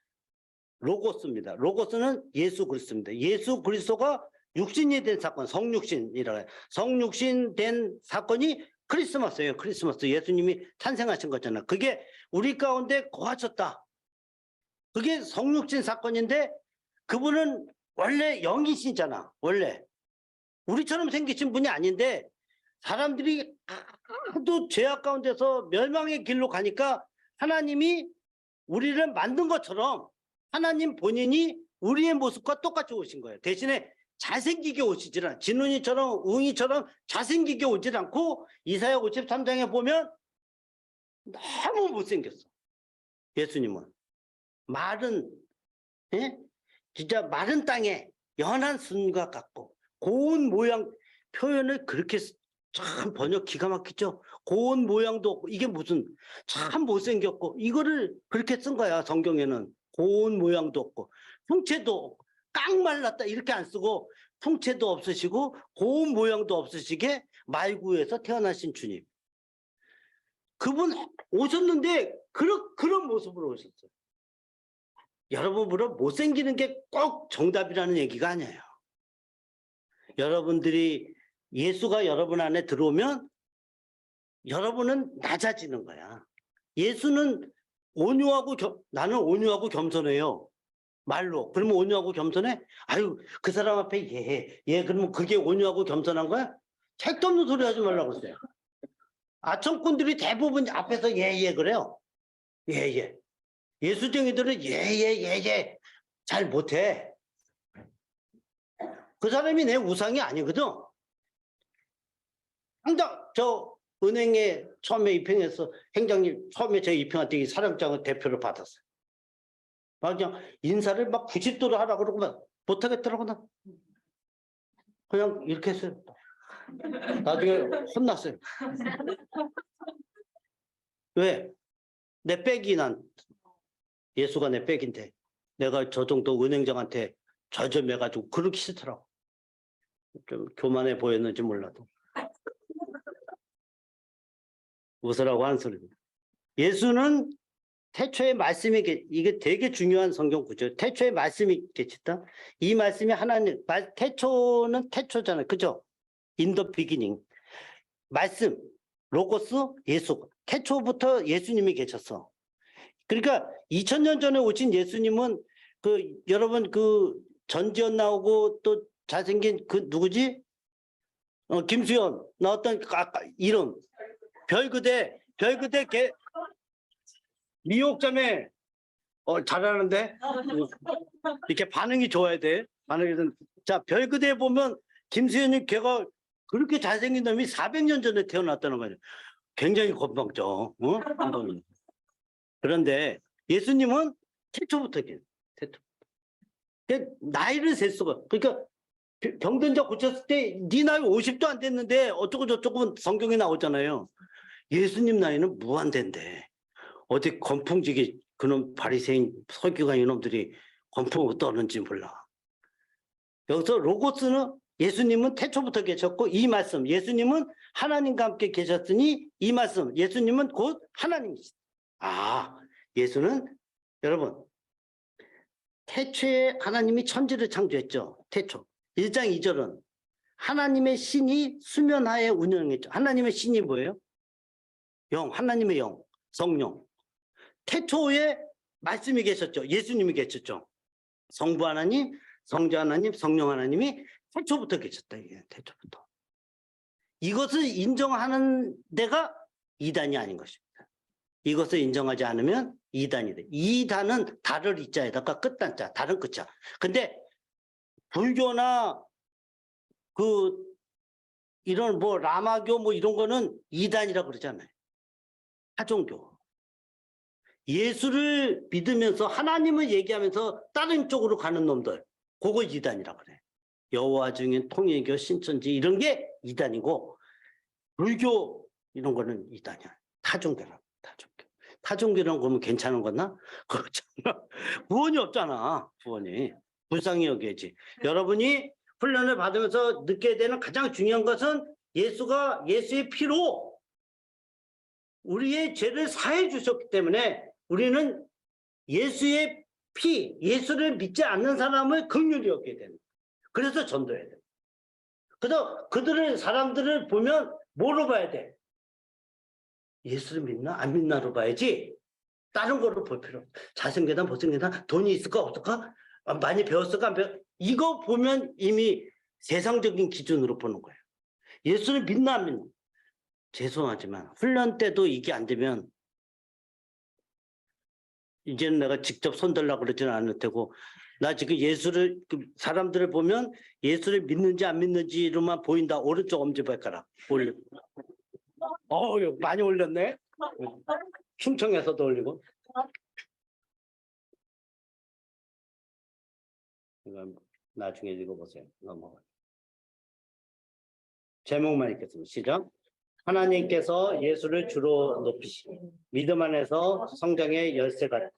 로고스입니다. 로고스는 예수 그리스도입니다. 예수 그리스도가 육신이 된 사건, 성육신이라고 해요. 성육신 된 사건이 크리스마스예요. 크리스마스. 예수님이 탄생하신 거잖아. 그게 우리 가운데 거하셨다. 그게 성육신 사건인데 그분은 원래 영이시잖아. 원래. 우리처럼 생기신 분이 아닌데 사람들이 하도 죄악 가운데서 멸망의 길로 가니까 하나님이 우리를 만든 것처럼 하나님 본인이 우리의 모습과 똑같이 오신 거예요. 대신에 잘생기게 오시질 않아요. 진훈이처럼 웅이처럼 잘생기게 오질 않고 이사야 53장에 보면 너무 못생겼어. 예수님은 마른 진짜 마른 땅에 연한 순과 같고 고운 모양 표현을 그렇게 참 번역 기가 막히죠. 고운 모양도 없고 이게 무슨 참 못생겼고 이거를 그렇게 쓴 거야. 성경에는 고운 모양도 없고 형체도 없고 깡 말랐다 이렇게 안 쓰고 형체도 없으시고 고운 모양도 없으시게 말구에서 태어나신 주님. 그분 오셨는데 그런 모습으로 오셨어요. 여러분 물론 못생기는 게 꼭 정답이라는 얘기가 아니에요. 여러분들이 예수가 여러분 안에 들어오면 여러분은 낮아지는 거야. 예수는 온유하고 나는 온유하고 겸손해요. 말로. 그러면 온유하고 겸손해? 아유 그 사람 앞에 그러면 그게 온유하고 겸손한 거야? 책도 없는 소리 하지 말라고 했어요. 아청꾼들이 대부분 앞에서 그래요. 예수쟁이들은 잘 못해. 그 사람이 내 우상이 아니거든. 항상 저 은행에 처음에 입행해서 행장님 처음에 제 입행할 때 이 사령장을 대표를 받았어요. 그냥 인사를 막 90도로 하라 그러고 막 못하겠더라고 나. 그냥 이렇게 했어요. 나중에 혼났어요. 왜? 내 백이 예수가 내 백인데 내가 저 정도 은행장한테 저점해가지고 그렇게 싫더라고. 좀 교만해 보였는지 몰라도. 웃으라고 하는 소리입니다. 예수는 태초에 말씀이 이게 되게 중요한 성경 구조. 태초에 말씀이 계시다. 이 말씀이 하나님 태초는 태초잖아요. 그죠? In the beginning. 말씀 로고스 예수. 태초부터 예수님이 계셨어. 그러니까 2000년 전에 오신 예수님은 여러분 전지현 나오고 또 잘생긴 누구지? 김수현 나왔던 이름 별그대 미혹자매 잘하는데 이렇게 반응이 좋아야 돼. 자 별그대 보면 김수현이 걔가 그렇게 잘생긴 놈이 400년 전에 태어났다는 거예요. 굉장히 건방져. 그런데 예수님은 태초부터 나이를 셀 수가. 그러니까 병든 자 고쳤을 때 네 나이 50도 안 됐는데 어쩌고 저쩌고 성경에 나오잖아요. 예수님 나이는 무한대인데 어디 건풍지게 그놈 바리새인 서기관 이놈들이 건풍을 떠는지 몰라. 여기서 로고스는 예수님은 태초부터 계셨고 이 말씀 예수님은 하나님과 함께 계셨으니 이 말씀 예수님은 곧 하나님이시다. 예수는 여러분 태초에 하나님이 천지를 창조했죠. 태초 1장 2절은 하나님의 신이 수면하에 운영했죠. 하나님의 신이 뭐예요? 하나님의 영, 성령. 태초에 말씀이 계셨죠. 예수님이 계셨죠. 성부 하나님, 성자 하나님, 성령 하나님이 태초부터 계셨다. 이게 태초부터. 이것을 인정하는 데가 이단이 아닌 것입니다. 이것을 인정하지 않으면 이단이 돼. 이단은 달을 이자에다가 끝단자, 달은 끝자. 근데 불교나 이런 라마교 이런 거는 이단이라고 그러잖아요. 타종교. 예수를 믿으면서 하나님을 얘기하면서 다른 쪽으로 가는 놈들. 그거 이단이라고 그래. 여호와 중에 통일교, 신천지 이런 게 이단이고 불교 이런 거는 이단이야. 타종교라고. 타종교라는 거면 괜찮은 거나? 그렇잖아. 구원이 없잖아. 구원이. 불쌍히 여겨야지. 여러분이 훈련을 받으면서 느껴야 되는 가장 중요한 것은 예수의 피로 우리의 죄를 사해 주셨기 때문에 우리는 예수의 피, 예수를 믿지 않는 사람을 긍휼히 여겨야 되는 거예요. 그래서 전도해야 돼요. 그래서 사람들을 보면 뭐로 봐야 돼? 예수를 믿나? 안 믿나로 봐야지. 다른 거로 볼 필요 없어. 잘생겼나? 못생겼나? 돈이 있을까? 없을까? 많이 배웠을까? 안 배웠... 이거 보면 이미 세상적인 기준으로 보는 거예요. 예수를 믿나 안 믿나? 죄송하지만 훈련 때도 이게 안 되면 이제는 내가 직접 손들라고 그러지는 않을 테고 나 지금 예수를 사람들을 보면 예수를 믿는지 안 믿는지로만 보인다. 오른쪽 엄지발가락 올려. 많이 올렸네. 충청에서도 올리고. 이건 나중에 읽어보세요. 넘어가. 제목만 읽겠습니다. 시작. 하나님께서 예수를 주로 높이시 믿음 안에서 성장의 열쇠가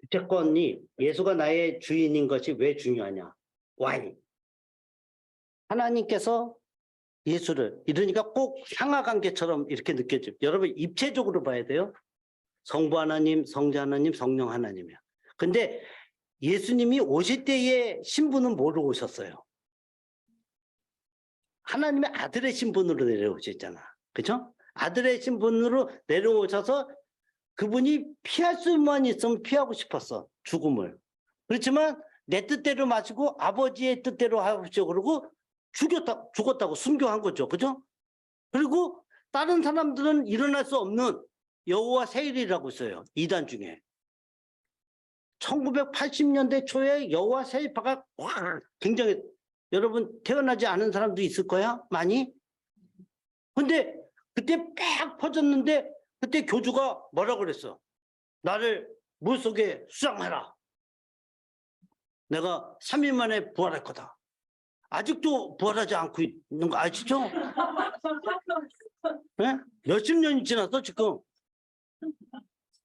주체권이 예수가 나의 주인인 것이 왜 중요하냐? Why? 하나님께서 예수를 이러니까 꼭 상하관계처럼 이렇게 느껴져요. 여러분 입체적으로 봐야 돼요. 성부 하나님, 성자 하나님, 성령 하나님이야. 근데 예수님이 오실 때의 신분은 뭐로 오셨어요? 하나님의 아들의 신분으로 내려오셨잖아. 그죠? 아들의 신분으로 내려오셔서 그분이 피할 수만 있으면 피하고 싶었어. 죽음을. 그렇지만 내 뜻대로 마시고 아버지의 뜻대로 하십시오. 그러고 죽었다고 순교한 거죠. 그죠? 그리고 다른 사람들은 일어날 수 없는 여호와 세일이라고 있어요. 이단 중에. 1980년대 초에 여호와 세일파가 굉장히 여러분 태어나지 않은 사람도 있을 거야? 많이? 근데 그때 팍 퍼졌는데 그때 교주가 뭐라고 그랬어? 나를 물속에 수장해라. 내가 3일 만에 부활할 거다. 아직도 부활하지 않고 있는 거 아시죠? 네? 몇십 년이 지났어 지금.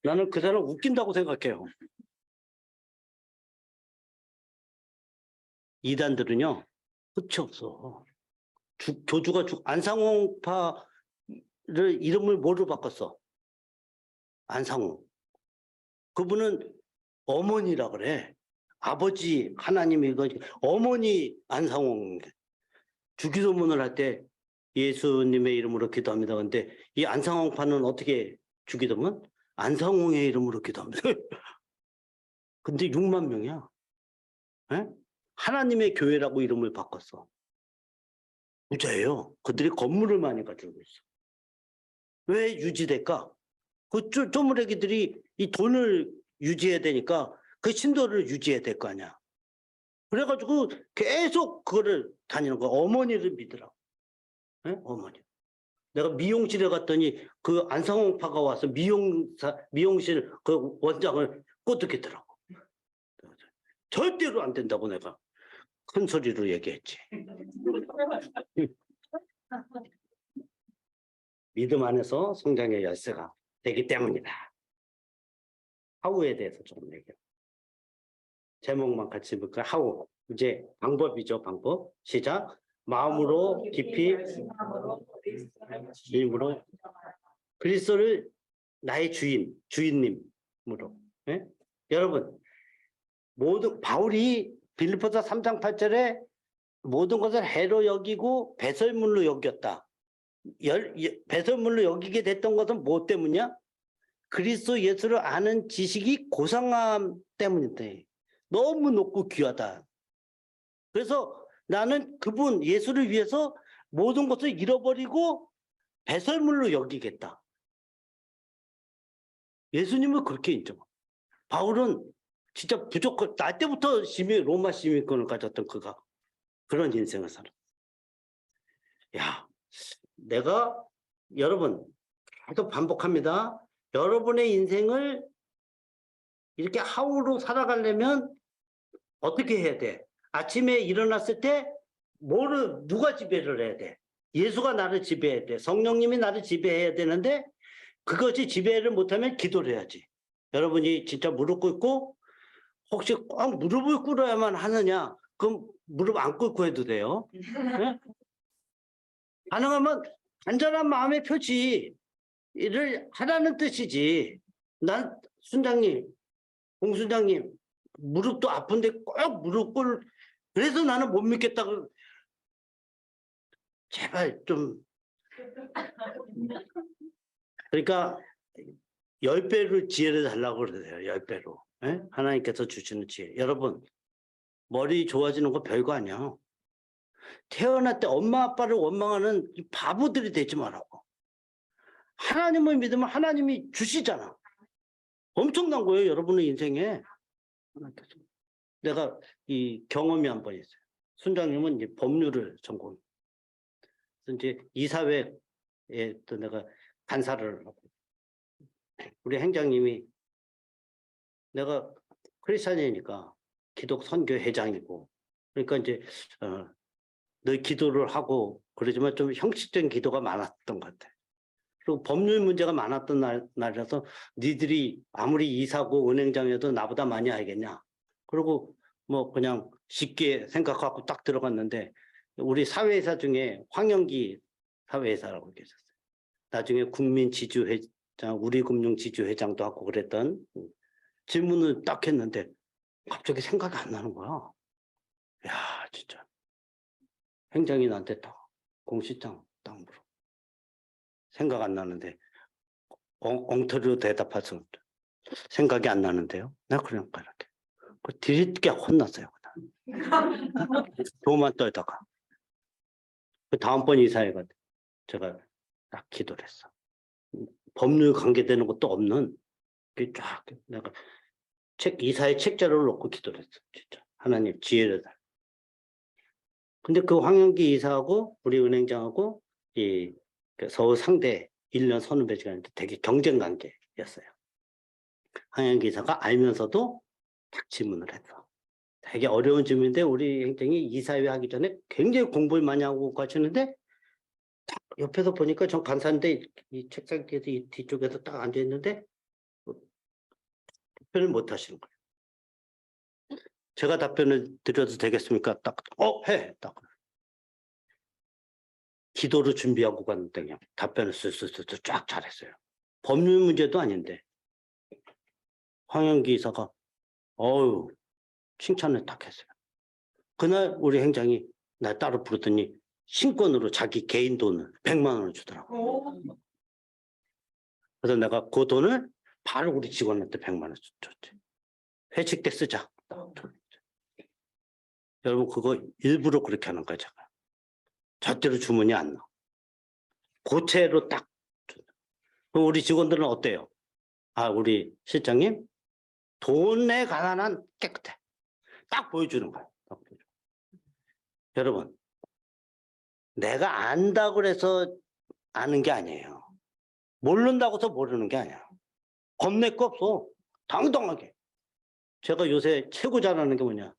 나는 그 사람 웃긴다고 생각해요. 이단들은요. 끝이 없어. 교주가 안상홍파를 이름을 뭐로 바꿨어? 안상홍. 그분은 어머니라 그래. 아버지 하나님이 어머니 안상홍. 주기도문을 할 때 예수님의 이름으로 기도합니다. 근데 이 안상홍파는 어떻게 주기도문? 안상홍의 이름으로 기도합니다. 근데 6만 명이야. 에? 하나님의 교회라고 이름을 바꿨어. 부자예요. 그들이 건물을 많이 가지고 있어. 왜 유지될까? 그 쪼무레기들이 이 돈을 유지해야 되니까 그 신도를 유지해야 될 거 아니야. 그래가지고 계속 그거를 다니는 거야. 어머니를 믿으라고. 네? 어머니. 내가 미용실에 갔더니 그 안상홍파가 와서 미용실 그 원장을 꼬드겠더라고. 절대로 안 된다고 내가 큰 소리로 얘기했지. 믿음 안에서 성장의 열쇠가 되기 때문이다. 하우에 대해서 조금 얘기해요. 제목만 같이 볼까요? 하우. 이제 방법이죠. 방법. 시작. 마음으로 깊이 주님으로 그리스도를 나의 주인님으로. 네? 여러분 모든 바울이 빌립보서 3장 8절에 모든 것을 해로 여기고 배설물로 여겼다. 배설물로 여기게 됐던 것은 뭐 때문이야? 그리스도 예수를 아는 지식이 고상함 때문이다. 너무 높고 귀하다. 그래서 나는 그분 예수를 위해서 모든 것을 잃어버리고 배설물로 여기겠다. 예수님을 그렇게 인정합니다. 바울은 진짜 부족한 날 때부터 로마 시민권을 가졌던 그가 그런 인생을 살아. 야, 내가 여러분 계속 반복합니다. 여러분의 인생을 이렇게 하우로 살아가려면 어떻게 해야 돼? 아침에 일어났을 때 누가 지배를 해야 돼? 예수가 나를 지배해야 돼. 성령님이 나를 지배해야 되는데 그것이 지배를 못하면 기도를 해야지. 여러분이 진짜 무릎 꿇고 혹시 꼭 무릎을 꿇어야만 하느냐? 그럼 무릎 안 꿇고 해도 돼요. 네? 가능하면 간절한 마음의 표지를 하라는 뜻이지. 난 순장님, 공순장님 무릎도 아픈데 꼭 무릎 그래서 나는 못 믿겠다고. 제발 좀. 그러니까 10배로 지혜를 달라고 그러세요. 10배로. 네? 하나님께서 주시는 지혜. 여러분 머리 좋아지는 거 별거 아니야. 태어날 때 엄마 아빠를 원망하는 이 바보들이 되지 말라고. 하나님을 믿으면 하나님이 주시잖아. 엄청난 거예요, 여러분의 인생에. 내가 이 경험이 한 번 있어요. 순장님은 이제 법률을 전공. 그래서 이제 이사회에 또 내가 간사를 하고, 우리 행장님이 내가 크리스찬이니까 기독 선교 회장이고, 그러니까 이제 늘 기도를 하고 그러지만 좀 형식적인 기도가 많았던 것 같아. 그리고 법률 문제가 많았던 날이라서 니들이 아무리 이사고 은행장이어도 나보다 많이 알겠냐. 그리고 뭐 그냥 쉽게 생각하고 딱 들어갔는데, 우리 사회이사 중에 황영기 사회이사라고 계셨어요. 나중에 국민지주회장, 우리금융지주회장도 하고 그랬던, 질문을 딱 했는데 갑자기 생각이 안 나는 거야. 야, 진짜. 행장이 나한테 딱 공시장 딱 물어. 생각 안 나는데 엉터리로 대답해서 생각이 안 나는데요. 내가 그냥 이렇게 뒤늦게 혼났어요. 도만 떨다가 그 다음번 이사회가 제가 딱 기도를 했어. 법률 관계되는 것도 없는 쫙 내가 이사회 책자를 놓고 기도를 했어. 진짜 하나님 지혜를 달. 근데 그 황영기 이사하고 우리 은행장하고 이 서울 상대 1년 선후배 시간인데 되게 경쟁 관계였어요. 황영기 이사가 알면서도 딱 질문을 했어. 되게 어려운 질문인데 우리 행정이 이사회 하기 전에 굉장히 공부를 많이 하고 가시는데, 딱 옆에서 보니까 저 간사인데 이 책상 뒤에서 이 뒤쪽에서 딱 앉아 있는데 답변을 못 하시는 거예요. 제가 답변을 드려도 되겠습니까? 딱 해. 딱 기도를 준비하고 갔는데 그냥 답변을 쓱쓱쓱 쫙 잘했어요. 법률 문제도 아닌데 황영기 이사가 칭찬을 딱 했어요. 그날 우리 행장이 날 따로 부르더니 신권으로 자기 개인 돈을 100만 원을 주더라고. 그래서 내가 그 돈을 바로 우리 직원한테 100만 원 줬지. 회식 때 쓰자. 여러분 그거 일부러 그렇게 하는 거야 제가. 절대로 주문이 안 나. 고체로 딱. 그럼 우리 직원들은 어때요? 우리 실장님 돈에 관한 깨끗해. 딱 보여주는 거야. 딱 보여줘. 여러분 내가 안다고 그래서 아는 게 아니에요. 모른다고 해서 모르는 게 아니야. 겁낼 거 없어. 당당하게. 제가 요새 최고 잘하는 게 뭐냐?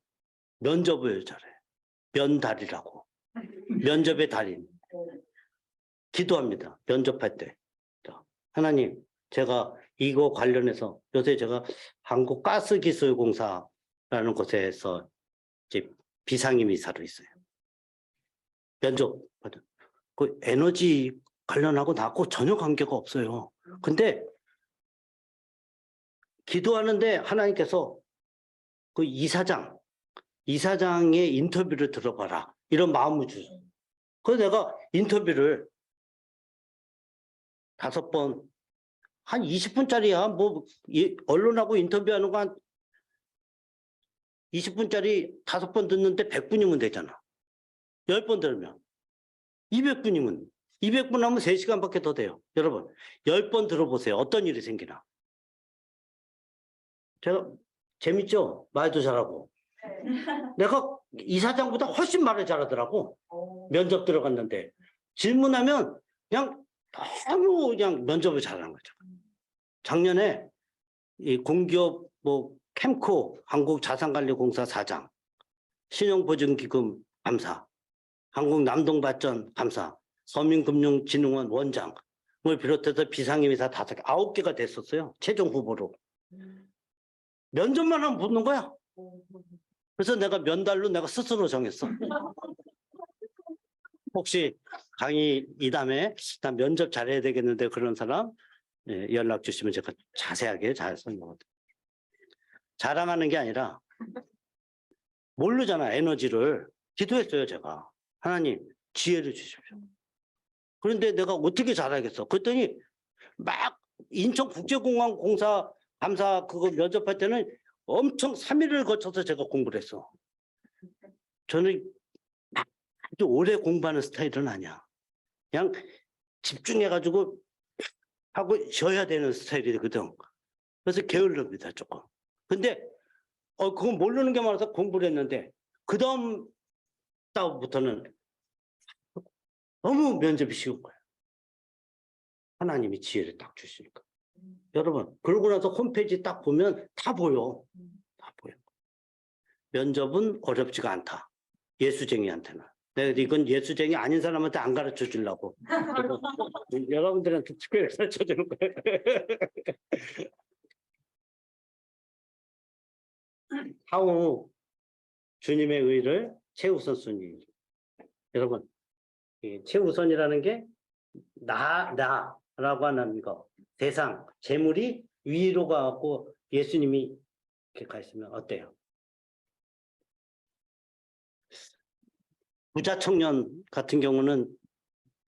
면접을 잘해. 면달이라고. 면접의 달인. 기도합니다. 면접할 때. 하나님, 제가 이거 관련해서 요새 제가 한국가스기술공사라는 곳에서 이제 비상임이사로 있어요. 면접 받은. 그 에너지 관련하고 나하고 전혀 관계가 없어요. 근데 기도하는데 하나님께서 그 이사장의 인터뷰를 들어봐라. 이런 마음을 주셔. 그래서 내가 인터뷰를 5번, 한 20분짜리야. 뭐, 언론하고 인터뷰하는 거 한 20분짜리 5번 듣는데 100분이면 되잖아. 10번 들으면. 200분이면. 200분 하면 3시간밖에 더 돼요. 여러분, 10번 들어보세요. 어떤 일이 생기나. 제가, 재밌죠? 말도 잘하고. 내가 이사장보다 훨씬 말을 잘하더라고. 면접 들어갔는데. 질문하면 그냥 너무 그냥 면접을 잘하는 거죠. 작년에 이 공기업 뭐 캠코 한국자산관리공사 사장, 신용보증기금 감사, 한국남동발전 감사, 서민금융진흥원 원장을 비롯해서 비상임이사 5개, 9개가 됐었어요. 최종 후보로. 면접만 하면 붙는 거야. 그래서 내가 면달로 내가 스스로 정했어. 혹시 강의 이담에 나 면접 잘해야 되겠는데 그런 사람 연락 주시면 제가 자세하게 잘 설명드릴게요. 자랑하는 게 아니라 모르잖아. 에너지를. 기도했어요 제가. 하나님 지혜를 주십시오. 그런데 내가 어떻게 잘하겠어. 그랬더니 막 인천국제공항 공사 감사 그거 면접할 때는 엄청 3일을 거쳐서 제가 공부를 했어. 저는 아주 오래 공부하는 스타일은 아니야. 그냥 집중해가지고 하고 쉬어야 되는 스타일이거든. 그래서 게을릅니다, 조금. 근데 그건 모르는 게 많아서 공부를 했는데 그 다음 달부터는 너무 면접이 쉬운 거예요. 하나님이 지혜를 딱 주시니까. 여러분, 그러고 나서 홈페이지 딱 보면 다 보여. 다 보여. 면접은 어렵지가 않다. 예수쟁이한테는. 내가 이건 예수쟁이 아닌 사람한테 안 가르쳐 주려고. 여러분들한테 특별히 가르쳐 주는 거예요. 향후 주님의 의를 최우선 순위. 여러분, 이 최우선이라는 게 나라고 하는 거, 대상, 재물이 위로 가고 예수님이 이렇게 가 있으면 어때요? 부자 청년 같은 경우는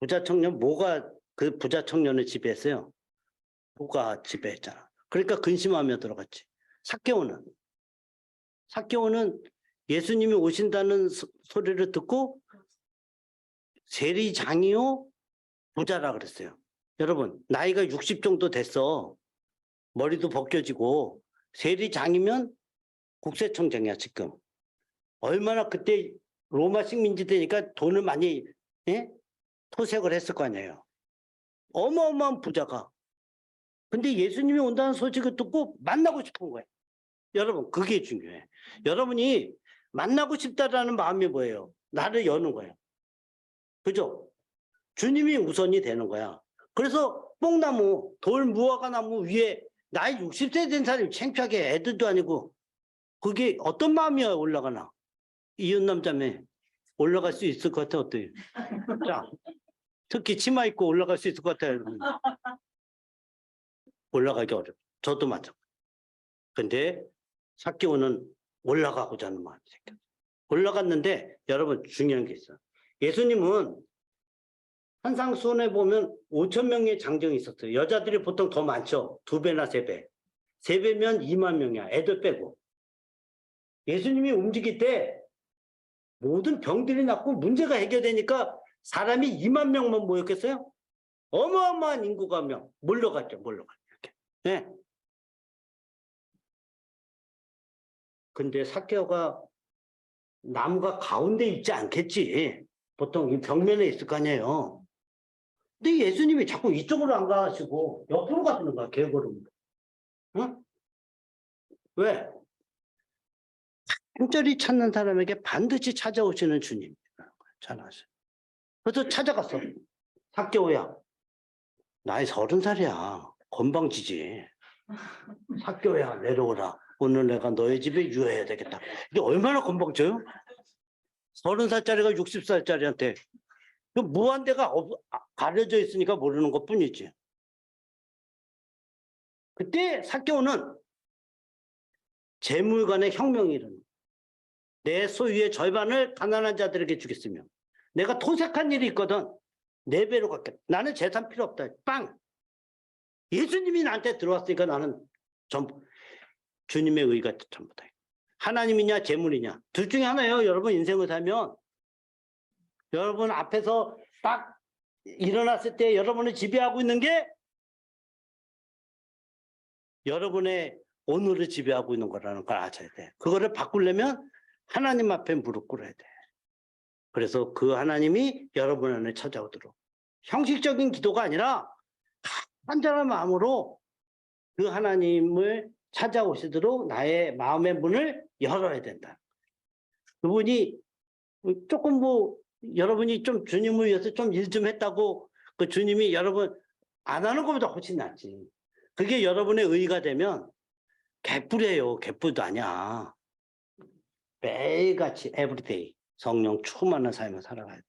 부자 청년 뭐가 그 부자 청년을 지배했어요? 뭐가 지배했잖아. 그러니까 근심하며 들어갔지. 삭개오는 예수님이 오신다는 소리를 듣고 세리장이요 부자라 그랬어요. 여러분 나이가 60 정도 됐어. 머리도 벗겨지고 세리장이면 국세청장이야 지금. 얼마나 그때 로마 식민지 되니까 돈을 많이 토색을 했을 거 아니에요. 어마어마한 부자가. 근데 예수님이 온다는 소식을 듣고 만나고 싶은 거예요. 여러분 그게 중요해. 여러분이 만나고 싶다라는 마음이 뭐예요? 나를 여는 거예요. 그죠? 주님이 우선이 되는 거야. 그래서 뽕나무, 돌 무화과 나무 위에 나이 60세 된 사람이 창피하게 애들도 아니고 그게 어떤 마음이야 올라가나? 이웃남자매 올라갈 수 있을 것 같아 어때요? 자, 특히 치마 입고 올라갈 수 있을 것 같아요. 올라가기 어렵죠. 저도 마찬가지. 근데 삭개오는 올라가고자 하는 마음이 생겼어요. 올라갔는데 여러분 중요한 게 있어요. 예수님은 한상수원에 보면 5,000명의 장정이 있었어요. 여자들이 보통 더 많죠. 2배나 3배. 3배면 2만 명이야. 애들 빼고. 예수님이 움직일 때 모든 병들이 낫고 문제가 해결되니까 사람이 2만 명만 모였겠어요? 어마어마한 인구가 몰려갔죠. 이렇게. 네. 근데 삭개오가 나무가 가운데 있지 않겠지. 보통 이 벽면에 있을 거 아니에요. 근데 예수님이 자꾸 이쪽으로 안 가시고 옆으로 가시는 거야, 개걸음으로. 응? 왜? 간절히 찾는 사람에게 반드시 찾아오시는 주님이라는 거예요. 잘 아세요. 그래서 찾아갔어. 삭개오야. 나이 30살이야. 건방지지. 삭개오야, 내려오라. 오늘 내가 너의 집에 유해해야 되겠다. 이게 얼마나 건방져요? 30살짜리가 60살짜리한테. 무한대가 가려져 있으니까 모르는 것 뿐이지. 그때 삭개오는 재물관의 혁명이 일어나. 내 소유의 절반을 가난한 자들에게 주겠으며 내가 토색한 일이 있거든. 4배로 갚겠다. 나는 재산 필요 없다. 빵! 예수님이 나한테 들어왔으니까 나는 전부 주님의 의가 전부다. 하나님이냐 재물이냐 둘 중에 하나예요. 여러분 인생을 살면 여러분 앞에서 딱 일어났을 때 여러분을 지배하고 있는 게 여러분의 오늘을 지배하고 있는 거라는 걸 아셔야 돼. 그거를 바꾸려면 하나님 앞에 무릎 꿇어야 돼. 그래서 그 하나님이 여러분 안에 찾아오도록 형식적인 기도가 아니라 간절한 마음으로 그 하나님을 찾아오시도록 나의 마음의 문을 열어야 된다. 그분이 조금 여러분이 좀 주님을 위해서 좀 일 좀 했다고 그 주님이 여러분 안 하는 것보다 훨씬 낫지. 그게 여러분의 의의가 되면 개뿔이에요. 개뿔도 아니야. 매일같이 에브리데이 성령 충만한 삶을 살아가야 돼.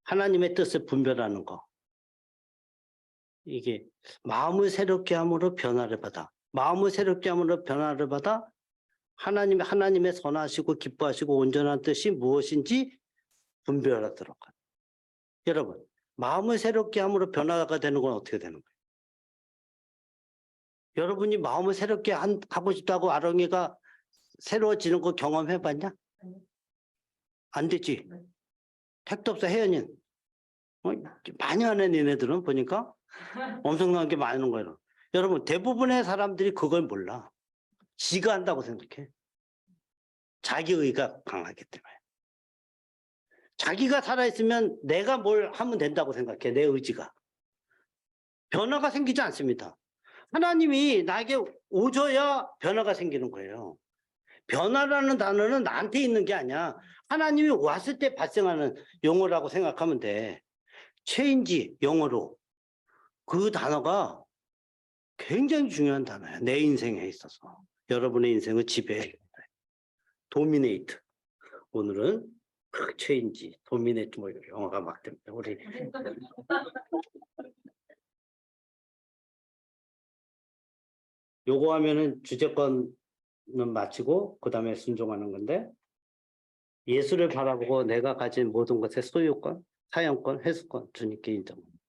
하나님의 뜻을 분별하는 거. 이게 마음을 새롭게 함으로 변화를 받아. 마음을 새롭게 함으로 변화를 받아 하나님의 선하시고 기뻐하시고 온전한 뜻이 무엇인지 분별하도록 하는. 여러분, 마음을 새롭게 함으로 변화가 되는 건 어떻게 되는 거예요? 여러분이 마음을 새롭게 하고 싶다고 아롱이가 새로워지는 거 경험해봤냐? 안 되지. 택도 없어, 혜연이. 많이 하네, 니네들은 보니까. 엄청난 게 많은 거예요. 여러분, 대부분의 사람들이 그걸 몰라. 지가 한다고 생각해. 자기 의가 강하기 때문에. 자기가 살아있으면 내가 뭘 하면 된다고 생각해, 내 의지가. 변화가 생기지 않습니다. 하나님이 나에게 오셔야 변화가 생기는 거예요. 변화라는 단어는 나한테 있는 게 아니야. 하나님이 왔을 때 발생하는 용어라고 생각하면 돼. 체인지, 영어로. 그 단어가 굉장히 중요한 단어야. 내 인생에 있어서. 여러분의 인생을 지배해. 도미네이트. 오늘은 체인지, 도미네이트 뭐 영어가 막 됩니다. 우리 요거 하면은 주제권은 마치고 그 다음에 순종하는 건데, 예수를 바라보고 내가 가진 모든 것의 소유권, 사용권, 회수권 주님께 인정합니다.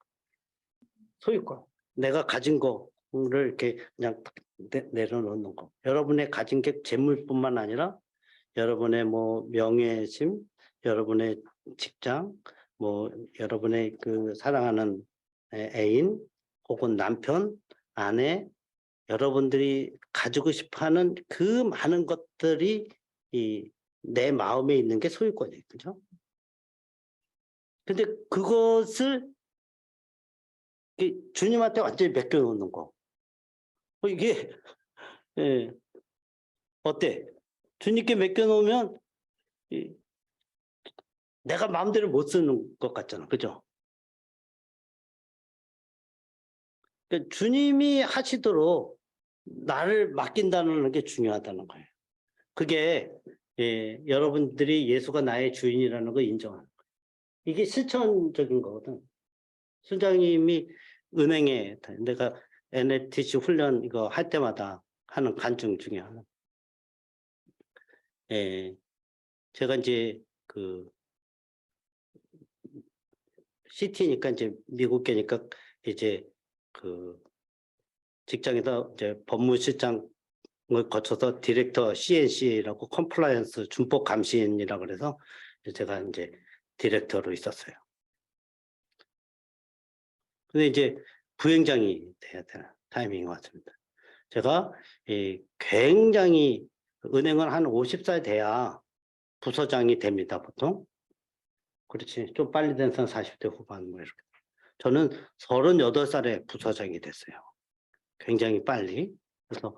소유권. 내가 가진 거를 이렇게 그냥 내려놓는 거. 여러분의 가진 게 재물뿐만 아니라 여러분의 뭐 명예심, 여러분의 직장, 뭐 여러분의 그 사랑하는 애인 혹은 남편, 아내, 여러분들이 가지고 싶어하는 그 많은 것들이 내 마음에 있는 게 소유권이에요, 그죠? 근데 그것을 주님한테 완전히 맡겨놓는 거. 이게 예, 어때? 주님께 맡겨놓으면 내가 마음대로 못 쓰는 것 같잖아, 그죠? 그러니까 주님이 하시도록 나를 맡긴다는 게 중요하다는 거예요. 그게 여러분들이 예수가 나의 주인이라는 걸 인정하는 거예요. 이게 실천적인 거거든. 순장님이 은행에 내가 NLTC 훈련 이거 할 때마다 하는 간증 중에 하나. 제가 이제 그 CT니까 이제 미국계니까 이제 그 직장에서 이제 법무실장을 거쳐서 디렉터 CNC라고 컴플라이언스 준법 감시인이라 그래서 제가 이제 디렉터로 있었어요. 근데 이제 부행장이 돼야 되는 타이밍이 왔습니다. 제가 굉장히 은행은 한 50살 돼야 부서장이 됩니다, 보통. 그렇지. 좀 빨리 된 사람 40대 후반 뭐 이렇게. 저는 38살에 부서장이 됐어요. 굉장히 빨리. 그래서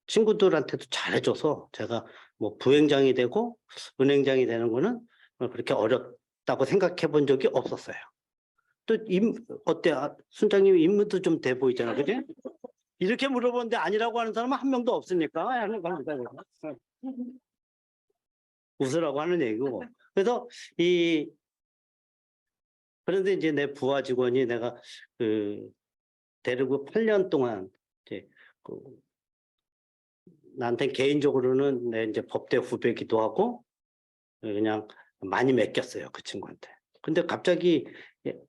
친구들한테도 잘해줘서 제가 뭐 부행장이 되고 은행장이 되는 거는 그렇게 어렵다고 생각해 본 적이 없었어요. 또 어때? 순장님 인물도 좀 돼 보이잖아, 그지? 이렇게 물어보는데 아니라고 하는 사람은 한 명도 없으니까 하는 겁니다. 웃으라고 하는 얘기고. 그래서 그런데 이제 내 부하 직원이 내가 데리고 8년 동안 이제 나한테 개인적으로는 내 이제 법대 후배기도 하고 그냥 많이 맡겼어요, 그 친구한테. 근데 갑자기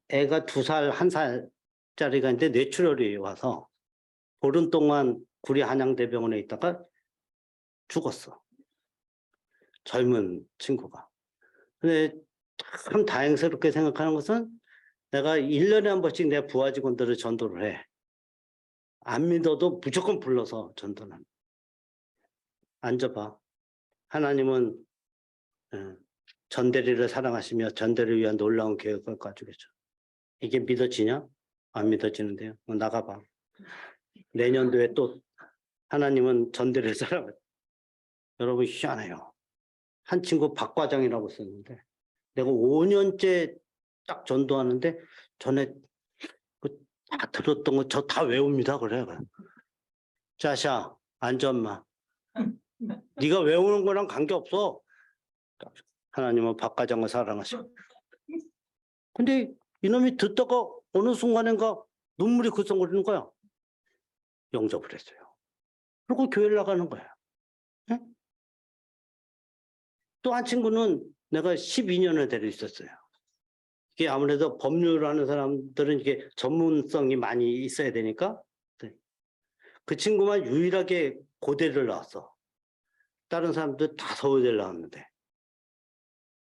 애가 2살, 1살짜리가 있는데 뇌출혈이 와서 보름 동안 구리 한양대병원에 있다가 죽었어. 젊은 친구가. 근데 참 다행스럽게 생각하는 것은 내가 1년에 한 번씩 내 부하 직원들을 전도를 해. 안 믿어도 무조건 불러서 전도를 합니다. 앉아봐. 하나님은 전대리를 사랑하시며 전대리를 위한 놀라운 계획을 가지고 계셔. 이게 믿어지냐? 안 믿어지는데요. 나가봐. 내년도에 또 하나님은 전대리를 사랑하셔. 여러분 희한해요. 한 친구 박 과장이라고 썼는데 내가 5년째 딱 전도하는데 전에 다 들었던 거 저 다 외웁니다. 그래. 자샤 앉아 엄마. 네가 외우는 거랑 관계없어. 하나님은 박 과장을 사랑하셔. 근데 이놈이 듣다가 어느 순간인가 눈물이 글썽거리는 거야. 영접을 했어요. 그리고 교회를 나가는 거야. 네? 또 한 친구는 내가 12년을 데리고 있었어요. 이게 아무래도 법률하는 사람들은 이게 전문성이 많이 있어야 되니까 그 친구만 유일하게 고대를 나왔어. 다른 사람들 다 서울대를 나왔는데.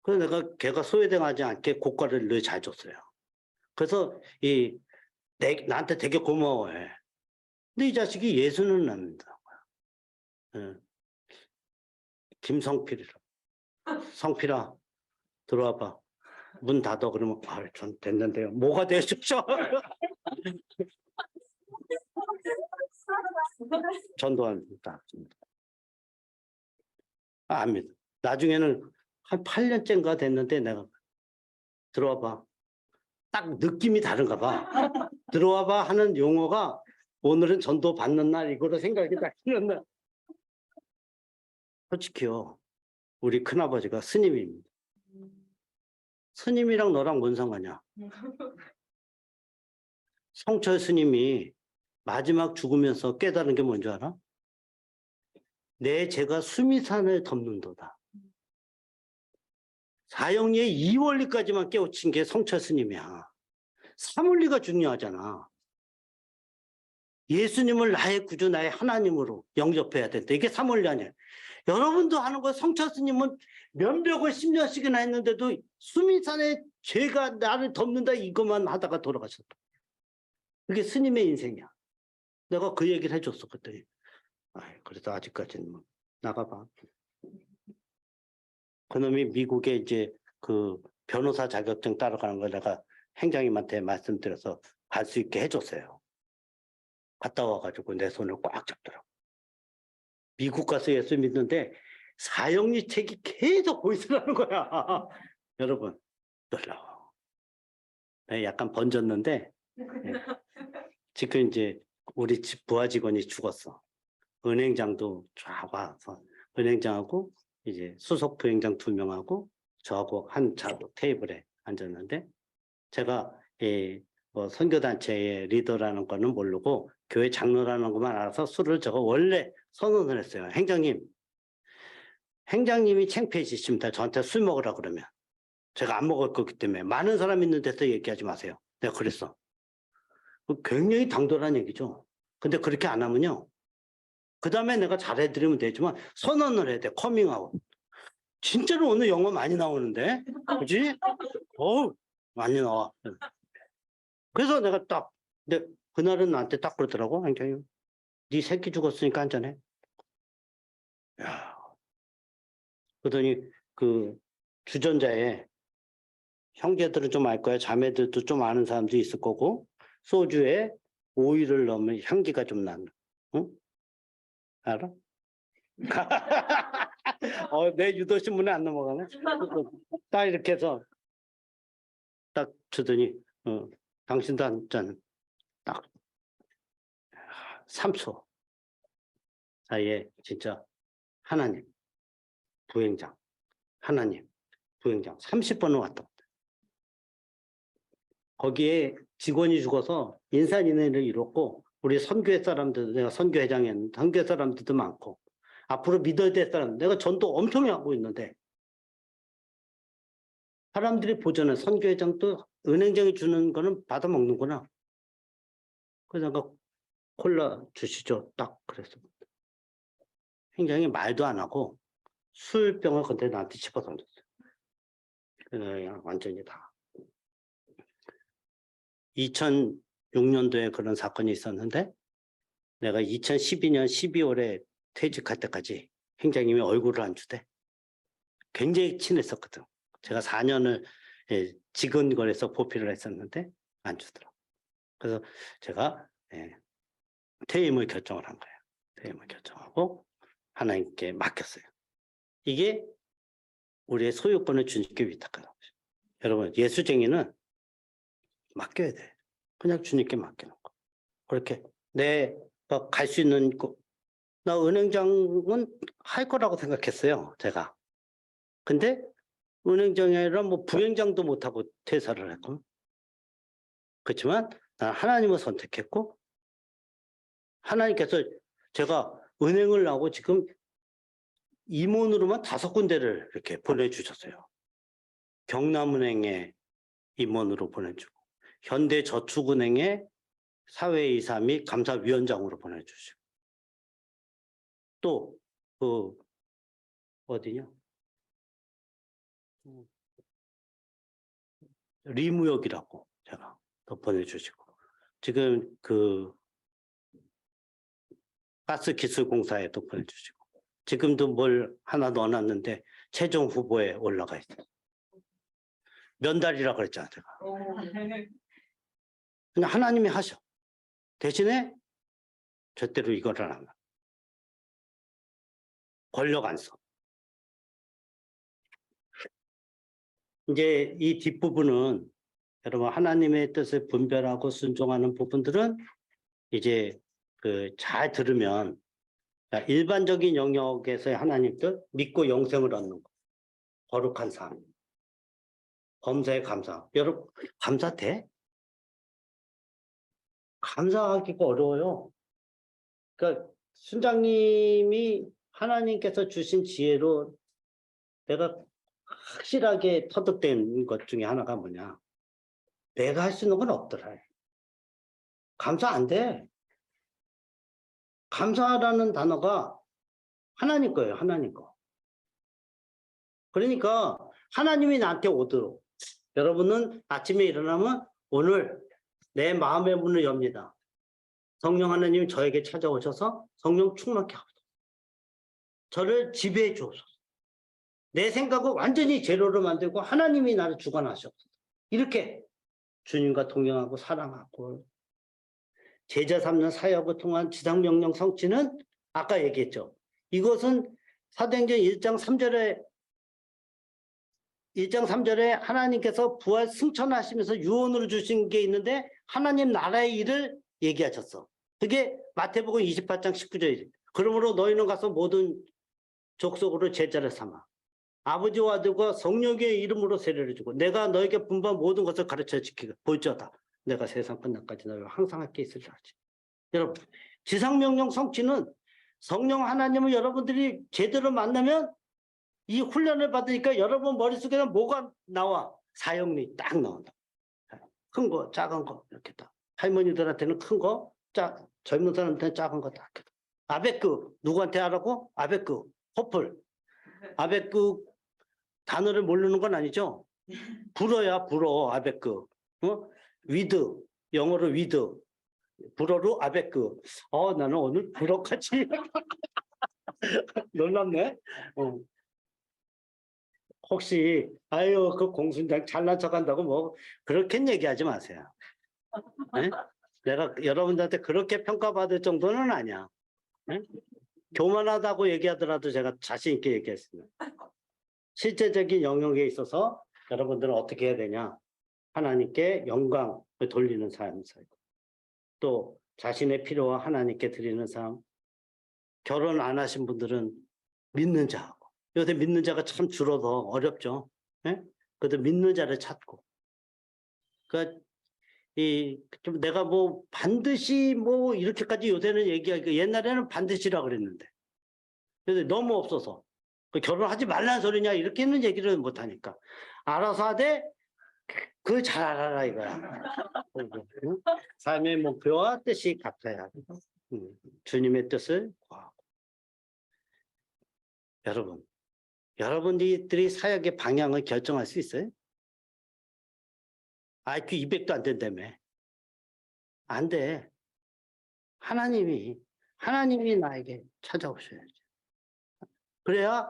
그래서 내가 걔가 소외당하지 않게 고가를 늘 잘 줬어요. 그래서 나한테 되게 고마워해. 근데 이 자식이 예수는 안 믿더라고요. 예. 김성필이라. 성필아, 들어와봐. 문 닫아. 그러면, 전 됐는데요. 뭐가 되셨죠? 전도합니다. 안 믿어. 나중에는 한 8년째인가 됐는데 내가 들어와봐. 딱 느낌이 다른가 봐. 들어와봐 하는 용어가 오늘은 전도 받는 날 이거로 생각이 딱 드는 날. 솔직히요. 우리 큰아버지가 스님입니다. 스님이랑 너랑 뭔 상관이야? 성철 스님이 마지막 죽으면서 깨달은 게 뭔지 알아? 내 죄가 수미산을 덮는도다. 사형리의 이원리까지만 깨우친 게 성철 스님이야. 삼원리가 중요하잖아. 예수님을 나의 구주, 나의 하나님으로 영접해야 된다. 이게 삼원리 아니야. 여러분도 하는 거 성철 스님은 면벽을 10년씩이나 했는데도 수미산의 죄가 나를 덮는다 이것만 하다가 돌아가셨다. 그게 스님의 인생이야. 내가 그 얘기를 해줬어. 그랬더니 그래서 아직까지는 뭐 나가봐. 그놈이 미국에 이제 그 변호사 자격증 따라가는 걸 내가 행장님한테 말씀드려서 갈 수 있게 해줬어요. 갔다 와가지고 내 손을 꽉 잡더라고. 미국 가서 예수 믿는데 사형리 책이 계속 보이더라는 거야. 여러분 놀라워. 약간 번졌는데 지금 이제 우리 집 부하 직원이 죽었어. 은행장도 쫙 와서 은행장하고 이제 수석 부행장 2명하고 저하고 한 테이블에 앉았는데 제가 뭐 선교단체의 리더라는 거는 모르고 교회 장로라는 것만 알아서 술을 제가 원래 선언을 했어요. 행장님이 창피해지십니다. 저한테 술 먹으라 그러면. 제가 안 먹을 거기 때문에 많은 사람 있는 데서 얘기하지 마세요. 내가 그랬어. 굉장히 당돌한 얘기죠. 근데 그렇게 안 하면요. 그 다음에 내가 잘해드리면 되지만 선언을 해야 돼. 커밍아웃. 진짜로 오늘 영어 많이 나오는데? 그지? 많이 나와. 그래서 내가 근데 그날은 나한테 딱 그러더라고. 행장님. 네 새끼 죽었으니까 한잔해. 야. 그러더니 그 주전자에 형제들은 좀 알 거야. 자매들도 좀 아는 사람도 있을 거고 소주에 오일을 넣으면 향기가 좀 나는. 응? 알아? 내 유도신문에 안 넘어가네. 딱 이렇게 해서 딱 주더니 당신도 한 잔 딱 3초 사이에 진짜 하나님 부행장 하나님 부행장 30번을 왔다. 거기에 직원이 죽어서 인산인해를 이뤘고 우리 선교회 사람들 내가 선교회장이었는데 선교회 사람들도 많고 앞으로 믿어야 될 사람 내가 전도 엄청 하고 있는데 사람들이 보잖아요. 선교회장도 은행장이 주는 거는 받아 먹는구나. 그래서 내가 콜라 주시죠. 딱 그랬어. 행장이 말도 안 하고 술병을 근데 나한테 집어 던졌어요. 그냥 완전히 다. 2006년도에 그런 사건이 있었는데 내가 2012년 12월에 퇴직할 때까지 행장님이 얼굴을 안 주대. 굉장히 친했었거든. 제가 4년을 직원거래에서 보필을 했었는데 안 주더라고. 그래서 제가 퇴임을 결정을 한 거예요. 퇴임을 결정하고 하나님께 맡겼어요. 이게 우리의 소유권을 주님께 위탁하는 거죠. 여러분 예수쟁이는 맡겨야 돼. 그냥 주님께 맡기는 거. 그렇게 내가 갈 수 있는 나 은행장은 할 거라고 생각했어요. 제가. 근데 은행장이 아니라 뭐 부행장도 못하고 퇴사를 했고 그렇지만 난 하나님을 선택했고 하나님께서 제가 은행을 나오고 지금 임원으로만 5군데를 이렇게 보내주셨어요. 경남은행에 임원으로 보내주고 현대저축은행에 사회이사 및 감사위원장으로 보내주시고 또 어디냐 리무역이라고 제가 더 보내주시고 지금 그 가스기술공사에도 보내주시고 지금도 뭘 하나 넣어놨는데 최종 후보에 올라가 있어요. 면달이라 그랬잖아요. 제가. 그냥 하나님이 하셔. 대신에 절대로 이거를 안 합니다. 권력 안 써. 이제 이 뒷부분은 여러분 하나님의 뜻을 분별하고 순종하는 부분들은 이제 그 잘 들으면 일반적인 영역에서의 하나님 뜻 믿고 영생을 얻는 거. 거룩한 삶. 범사에 감사. 여러분 감사 돼? 감사하기가 어려워요. 그러니까 순장님이 하나님께서 주신 지혜로 내가 확실하게 터득된 것 중에 하나가 뭐냐. 내가 할 수 있는 건 없더라. 감사 안 돼. 감사라는 단어가 하나님 거예요. 하나님 거. 그러니까 하나님이 나한테 오도록 여러분은 아침에 일어나면 오늘 내 마음의 문을 엽니다. 성령 하나님이 저에게 찾아오셔서 성령 충만케 하소서. 저를 지배해 주옵소서. 내 생각을 완전히 제로로 만들고 하나님이 나를 주관하시옵소서. 이렇게 주님과 동행하고 사랑하고 제자 삼는 사역을 통한 지상명령 성취는 아까 얘기했죠. 이것은 사도행전 1장 3절에 하나님께서 부활 승천하시면서 유언으로 주신 게 있는데 하나님 나라의 일을 얘기하셨어. 그게 마태복음 28장 19절이지. 그러므로 너희는 가서 모든 족속으로 제자를 삼아 아버지와 아들과 성령의 이름으로 세례를 주고 내가 너에게 분부한 모든 것을 가르쳐 지키고 볼지어다. 내가 세상 끝날까지 너희와 항상 함께 있으리라 하지. 여러분 지상명령 성취는 성령 하나님을 여러분들이 제대로 만나면 이 훈련을 받으니까 여러분 머릿속에는 뭐가 나와? 사형리 딱 나온다. 큰 거, 작은 거 이렇게 딱. 할머니들한테는 큰 거, 젊은 사람한테는 작은 거 딱. 아베크 누구한테 하라고? 아베크, 호플. 아베크 단어를 모르는 건 아니죠? 불어야 불어 아베크. 위드 영어로 위드. 불어로 아베크. 나는 오늘 불어까지 놀랍네. 혹시 아유 그 공순장 잘난 척한다고 뭐 그렇게 얘기하지 마세요. 네? 내가 여러분들한테 그렇게 평가받을 정도는 아니야. 네? 교만하다고 얘기하더라도 제가 자신 있게 얘기했습니다. 실제적인 영역에 있어서 여러분들은 어떻게 해야 되냐? 하나님께 영광을 돌리는 삶을 살고 또 자신의 필요와 하나님께 드리는 삶. 결혼 안 하신 분들은 믿는 자. 요새 믿는 자가 참 줄어서 어렵죠. 예? 그래도 믿는 자를 찾고. 그러니까 좀 내가 뭐 반드시 뭐 이렇게까지 요새는 얘기하기가 옛날에는 반드시라 그랬는데. 근데 너무 없어서 결혼하지 말라는 소리냐 이렇게는 얘기를 못 하니까 알아서 하되 그걸 잘 알아라 이거야. 삶의 목표와 뜻이 같아야 돼. 주님의 뜻을 구하고. 여러분들이 사역의 방향을 결정할 수 있어요? IQ 200도 안 된다며. 안 돼. 하나님이 나에게 찾아오셔야지. 그래야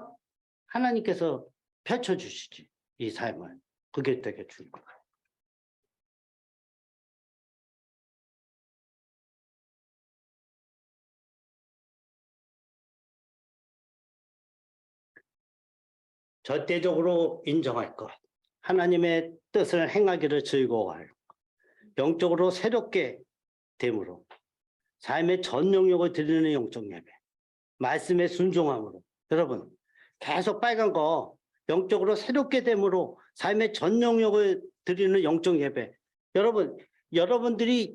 하나님께서 펼쳐주시지. 이 삶을. 그게 되게 중요해. 절대적으로 인정할 것. 하나님의 뜻을 행하기를 즐거워할. 영적으로 새롭게 됨으로. 삶의 전 영역을 드리는 영적 예배. 말씀에 순종함으로. 여러분 계속 빨간 거 영적으로 새롭게 됨으로 삶의 전 영역을 드리는 영적 예배. 여러분들이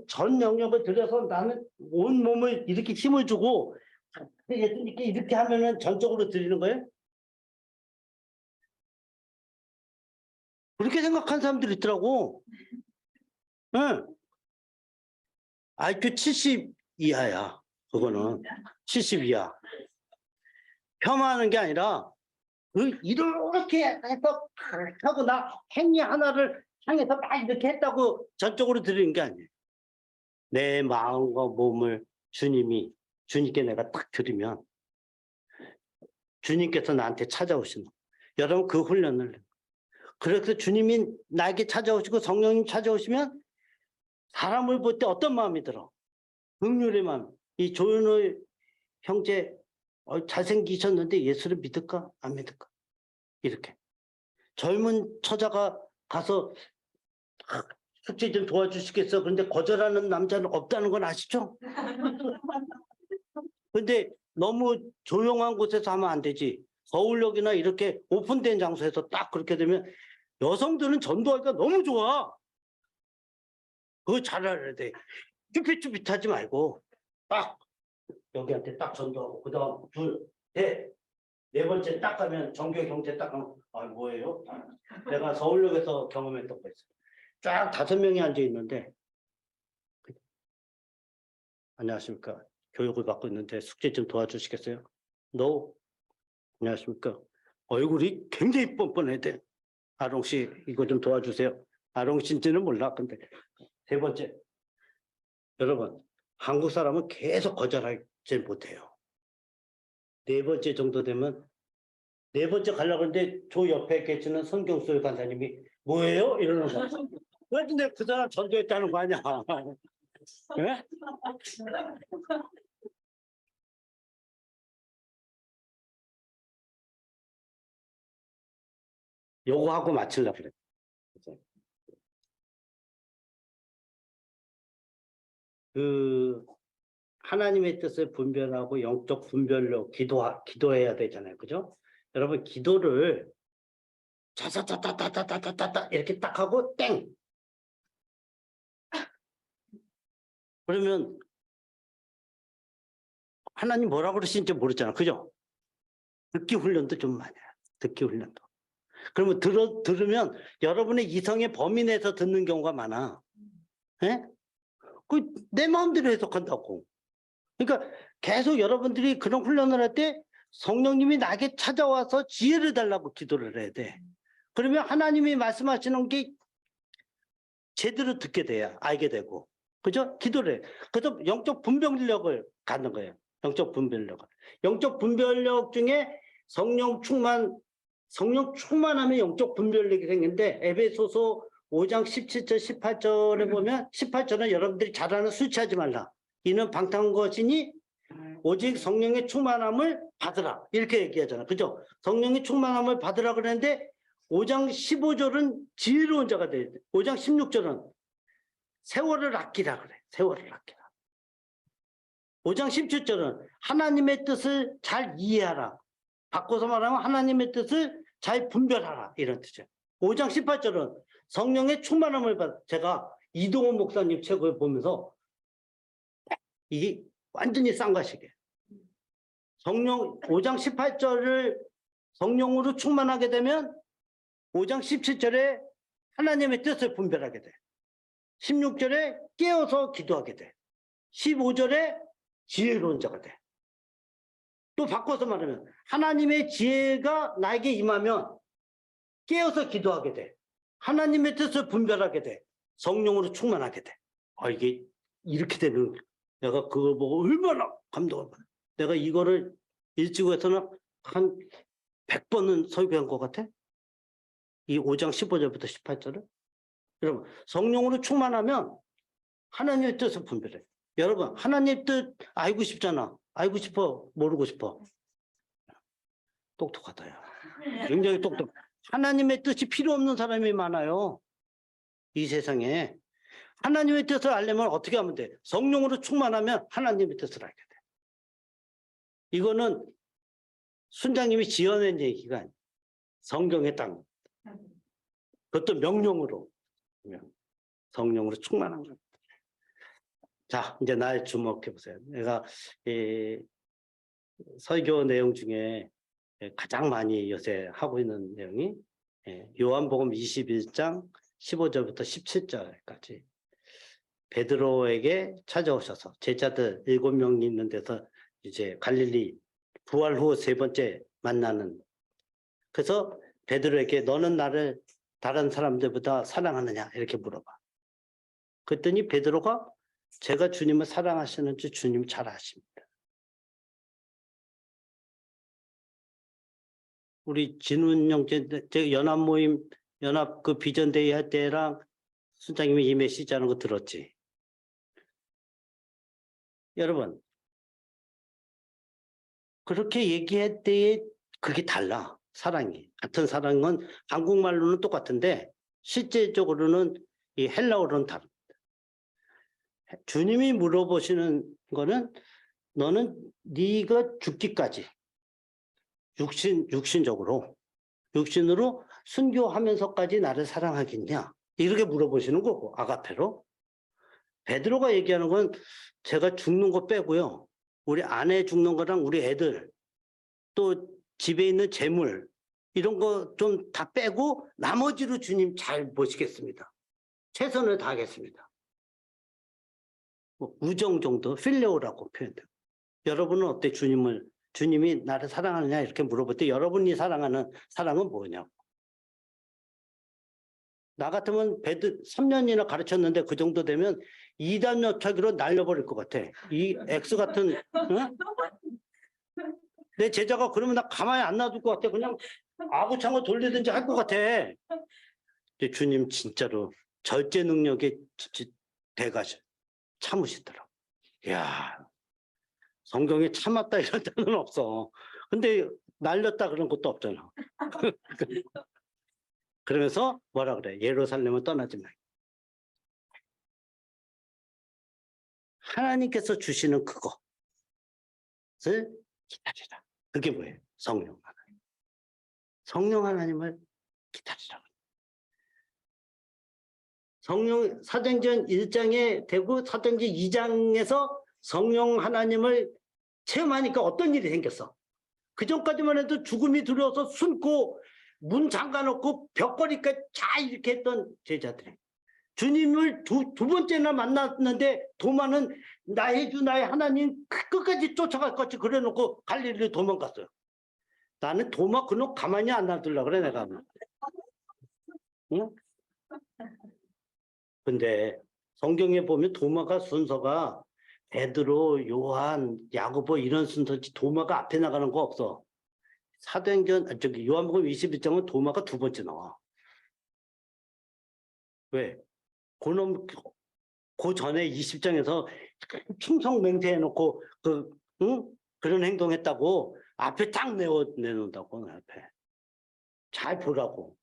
전 영역을 드려서 나는 온 몸을 이렇게 힘을 주고 이렇게 하면은 전적으로 드리는 거예요? 그렇게 생각하는 사람들이 있더라고. 응. IQ 70 이하야. 그거는 70 이하. 폄하하는 게 아니라 이렇게 해서 하고 나 행위 하나를 향해서 막 이렇게 했다고 전적으로 드리는 게 아니에요. 내 마음과 몸을 주님께 내가 딱 드리면 주님께서 나한테 찾아오시는 거예요. 여러분 그 훈련을 그래서 주님이 나에게 찾아오시고 성령님 찾아오시면 사람을 볼 때 어떤 마음이 들어? 긍휼의 마음. 이 조윤호 형제 잘생기셨는데 예수를 믿을까? 안 믿을까? 이렇게. 젊은 처자가 가서 숙제 좀 도와주시겠어? 그런데 거절하는 남자는 없다는 건 아시죠? 근데 너무 조용한 곳에서 하면 안 되지. 서울역이나 이렇게 오픈된 장소에서 딱 그렇게 되면 여성들은 전도하기가 너무 좋아. 그거 잘 알아야 돼. 쭈삣쭈삣하지 말고 딱 여기한테 딱 전도하고 그다음 둘, 네 번째 딱 가면 정교 경제 딱 가면 뭐예요? 내가 서울역에서 경험했던 거 있어요. 쫙 5명이 앉아 있는데 안녕하십니까. 교육을 받고 있는데 숙제 좀 도와주시겠어요? 너 안녕하십니까. 얼굴이 굉장히 뻔뻔해야 돼. 아롱 씨 이거 좀 도와주세요. 아롱 씨인지는 몰라. 근데 3번째 여러분 한국 사람은 계속 거절하지 못해요. 4번째 정도 되면 4번째 가려고 하는데 저 옆에 계시는 선경수 간사님이 뭐예요? 이러는 거야. 근데 그 사람 전도했다는 거 아니야. 네? 요거 하고 마치려고 그래. 그 하나님의 뜻을 분별하고 영적 분별로 기도해야 되잖아요. 그죠? 여러분 기도를 자자자자자자자자자 이렇게 딱 하고 땡. 그러면 하나님 뭐라고 그러시는지 모르잖아. 그죠? 듣기 훈련도 좀 많이 해요. 듣기 훈련도. 그러면 들으면 여러분의 이성의 범위 내에서 듣는 경우가 많아. 예? 내 마음대로 해석한다고. 그러니까 계속 여러분들이 그런 훈련을 할 때 성령님이 나에게 찾아와서 지혜를 달라고 기도를 해야 돼. 그러면 하나님이 말씀하시는 게 제대로 듣게 돼야 알게 되고. 그죠? 기도를 해. 그래서 영적 분별력을 갖는 거예요. 영적 분별력을. 영적 분별력 중에 성령 충만하면 영적 분별력이 생기는데 에베소서 5장 17절 18절에 보면 18절은 여러분들이 잘 아는 술 취하지 말라. 이는 방탕한 것이니 오직 성령의 충만함을 받으라. 이렇게 얘기하잖아. 그죠? 성령의 충만함을 받으라 그랬는데 5장 15절은 지혜로운 자가 돼야 돼. 5장 16절은 세월을 아끼라 그래. 세월을 아끼라. 5장 17절은 하나님의 뜻을 잘 이해하라. 바꿔서 말하면 하나님의 뜻을 잘 분별하라. 이런 뜻이에요. 5장 18절은 성령의 충만함을 받아. 제가 이동훈 목사님 책을 보면서 이게 완전히 쌍과식이에요. 5장 18절을 성령으로 충만하게 되면 5장 17절에 하나님의 뜻을 분별하게 돼. 16절에 깨어서 기도하게 돼. 15절에 지혜로운 자가 돼. 또 바꿔서 말하면 하나님의 지혜가 나에게 임하면 깨어서 기도하게 돼. 하나님의 뜻을 분별하게 돼. 성령으로 충만하게 돼. 이게 이렇게 되는 거야. 내가 그걸 보고 얼마나 감동을 받아. 내가 이거를 일지구에서는 한 100번은 설교한 것 같아. 이 5장 15절부터 18절을. 여러분 성령으로 충만하면 하나님의 뜻을 분별해. 여러분 하나님의 뜻 알고 싶잖아. 알고 싶어? 모르고 싶어? 똑똑하다. 야. 굉장히 똑똑. 하나님의 뜻이 필요 없는 사람이 많아요. 이 세상에. 하나님의 뜻을 알려면 어떻게 하면 돼? 성령으로 충만하면 하나님의 뜻을 알게 돼. 이거는 순장님이 지어낸 얘기가 아니에요. 성경에 딱. 그것도 명령으로. 성령으로 충만한 거예요. 자, 이제 날 주목해 보세요. 내가 설교 내용 중에 가장 많이 요새 하고 있는 내용이 요한복음 21장 15절부터 17절까지 베드로에게 찾아오셔서 제자들 7명이 있는 데서 이제 갈릴리 부활 후 3번째 만나는 그래서 베드로에게 너는 나를 다른 사람들보다 사랑하느냐 이렇게 물어봐. 그랬더니 베드로가 제가 주님을 사랑하시는지 주님 잘 아십니다. 우리 진훈 형제 연합 모임 연합 그 비전 데이 할 때랑 순장님이 이 메시지 하는 거 들었지? 여러분 그렇게 얘기할 때에 그게 달라. 사랑이. 같은 사랑은 한국말로는 똑같은데 실제적으로는 이 헬라어로는 다릅니다. 주님이 물어보시는 거는 너는 네가 죽기까지 육신으로 순교하면서까지 나를 사랑하겠냐? 이렇게 물어보시는 거고 아가페로. 베드로가 얘기하는 건 제가 죽는 거 빼고요. 우리 아내 죽는 거랑 우리 애들 또 집에 있는 재물 이런 거 좀 다 빼고 나머지로 주님 잘 모시겠습니다. 최선을 다하겠습니다. 뭐 우정 정도 필레오라고 표현돼요. 여러분은 어때? 주님이 나를 사랑하느냐 이렇게 물어볼 때 여러분이 사랑하는 사랑은 뭐냐고. 나 같으면 3년이나 가르쳤는데 그 정도 되면 2단 여차기로 날려버릴 것 같아. 이 X 같은 응? 내 제자가 그러면 나 가만히 안 놔둘 것 같아. 그냥 아구창을 돌리든지 할 것 같아. 근데 주님 진짜로 절제 능력에 대가셔. 참으시더라고. 이야, 성경에 참았다 이런 단어는 없어. 근데 날렸다 그런 것도 없잖아. 그러면서 뭐라 그래? 예루살렘을 떠나지 마. 하나님께서 주시는 그것을 기다리라. 그게 뭐예요? 성령 하나님. 성령 하나님을 기다리라. 성령 사도행전 1장에 되고 사도행전 2장에서 성령 하나님을 체험하니까 어떤 일이 생겼어? 그 전까지만 해도 죽음이 두려워서 숨고 문 잠가놓고 벽걸이까지 다 이렇게 했던 제자들이 주님을 두 번째나 만났는데 도마는 나의 주 나의 하나님 끝까지 쫓아갈 것 같이 그래놓고 갈릴리로 도망갔어요. 나는 도마 그놈 가만히 안 놔두려고 그래 내가. 응? 근데 성경에 보면 도마가 순서가 베드로, 요한, 야고보 이런 순서지 도마가 앞에 나가는 거 없어. 사도행전 요한복음 21장은 도마가 두 번째 나와. 왜? 그놈 그 전에 20장에서 충성 맹세해놓고 그런 행동했다고 앞에 딱 내놓는다고 앞에. 잘 보라고.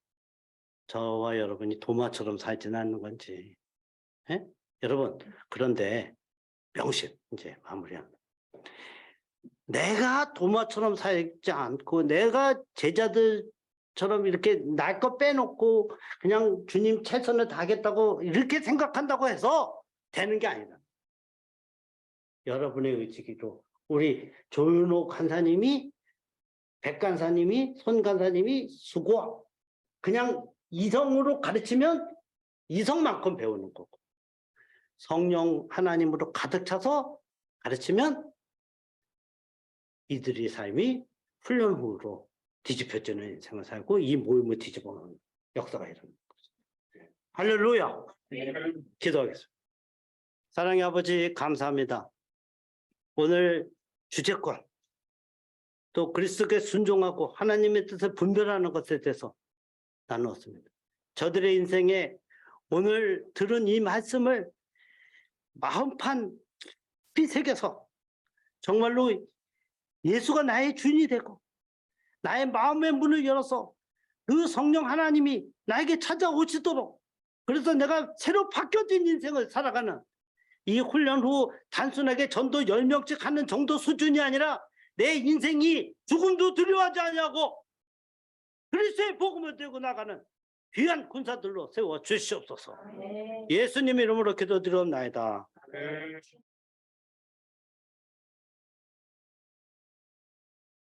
저와 여러분이 도마처럼 살지는 않는 건지. 예? 여러분 그런데 명심 이제 마무리합니다. 내가 도마처럼 살지 않고 내가 제자들처럼 이렇게 날 거 빼놓고 그냥 주님 최선을 다하겠다고 이렇게 생각한다고 해서 되는 게 아니다. 여러분의 의지기로 우리 조윤옥 간사님이 백 간사님이 손 간사님이 수고 그냥 이성으로 가르치면 이성만큼 배우는 거고 성령 하나님으로 가득 차서 가르치면 이들의 삶이 훈련 후로 뒤집혀지는 인생을 살고 이 모임을 뒤집어놓는 역사가 일어나는 거죠. 할렐루야. 기도하겠습니다. 사랑의 아버지 감사합니다. 오늘 주제권 또 그리스도께 순종하고 하나님의 뜻을 분별하는 것에 대해서 나누었습니다. 저들의 인생에 오늘 들은 이 말씀을 마음판 깊이 새겨서 정말로 예수가 나의 주인이 되고 나의 마음의 문을 열어서 그 성령 하나님이 나에게 찾아오시도록 그래서 내가 새로 바뀌어진 인생을 살아가는 이 훈련 후 단순하게 전도 10명씩 하는 정도 수준이 아니라 내 인생이 죽음도 두려워하지 않냐고 그리스도의 복음을 들고 나가는 귀한 군사들로 세워 주시옵소서. 예수님 이름으로 기도드리옵나이다.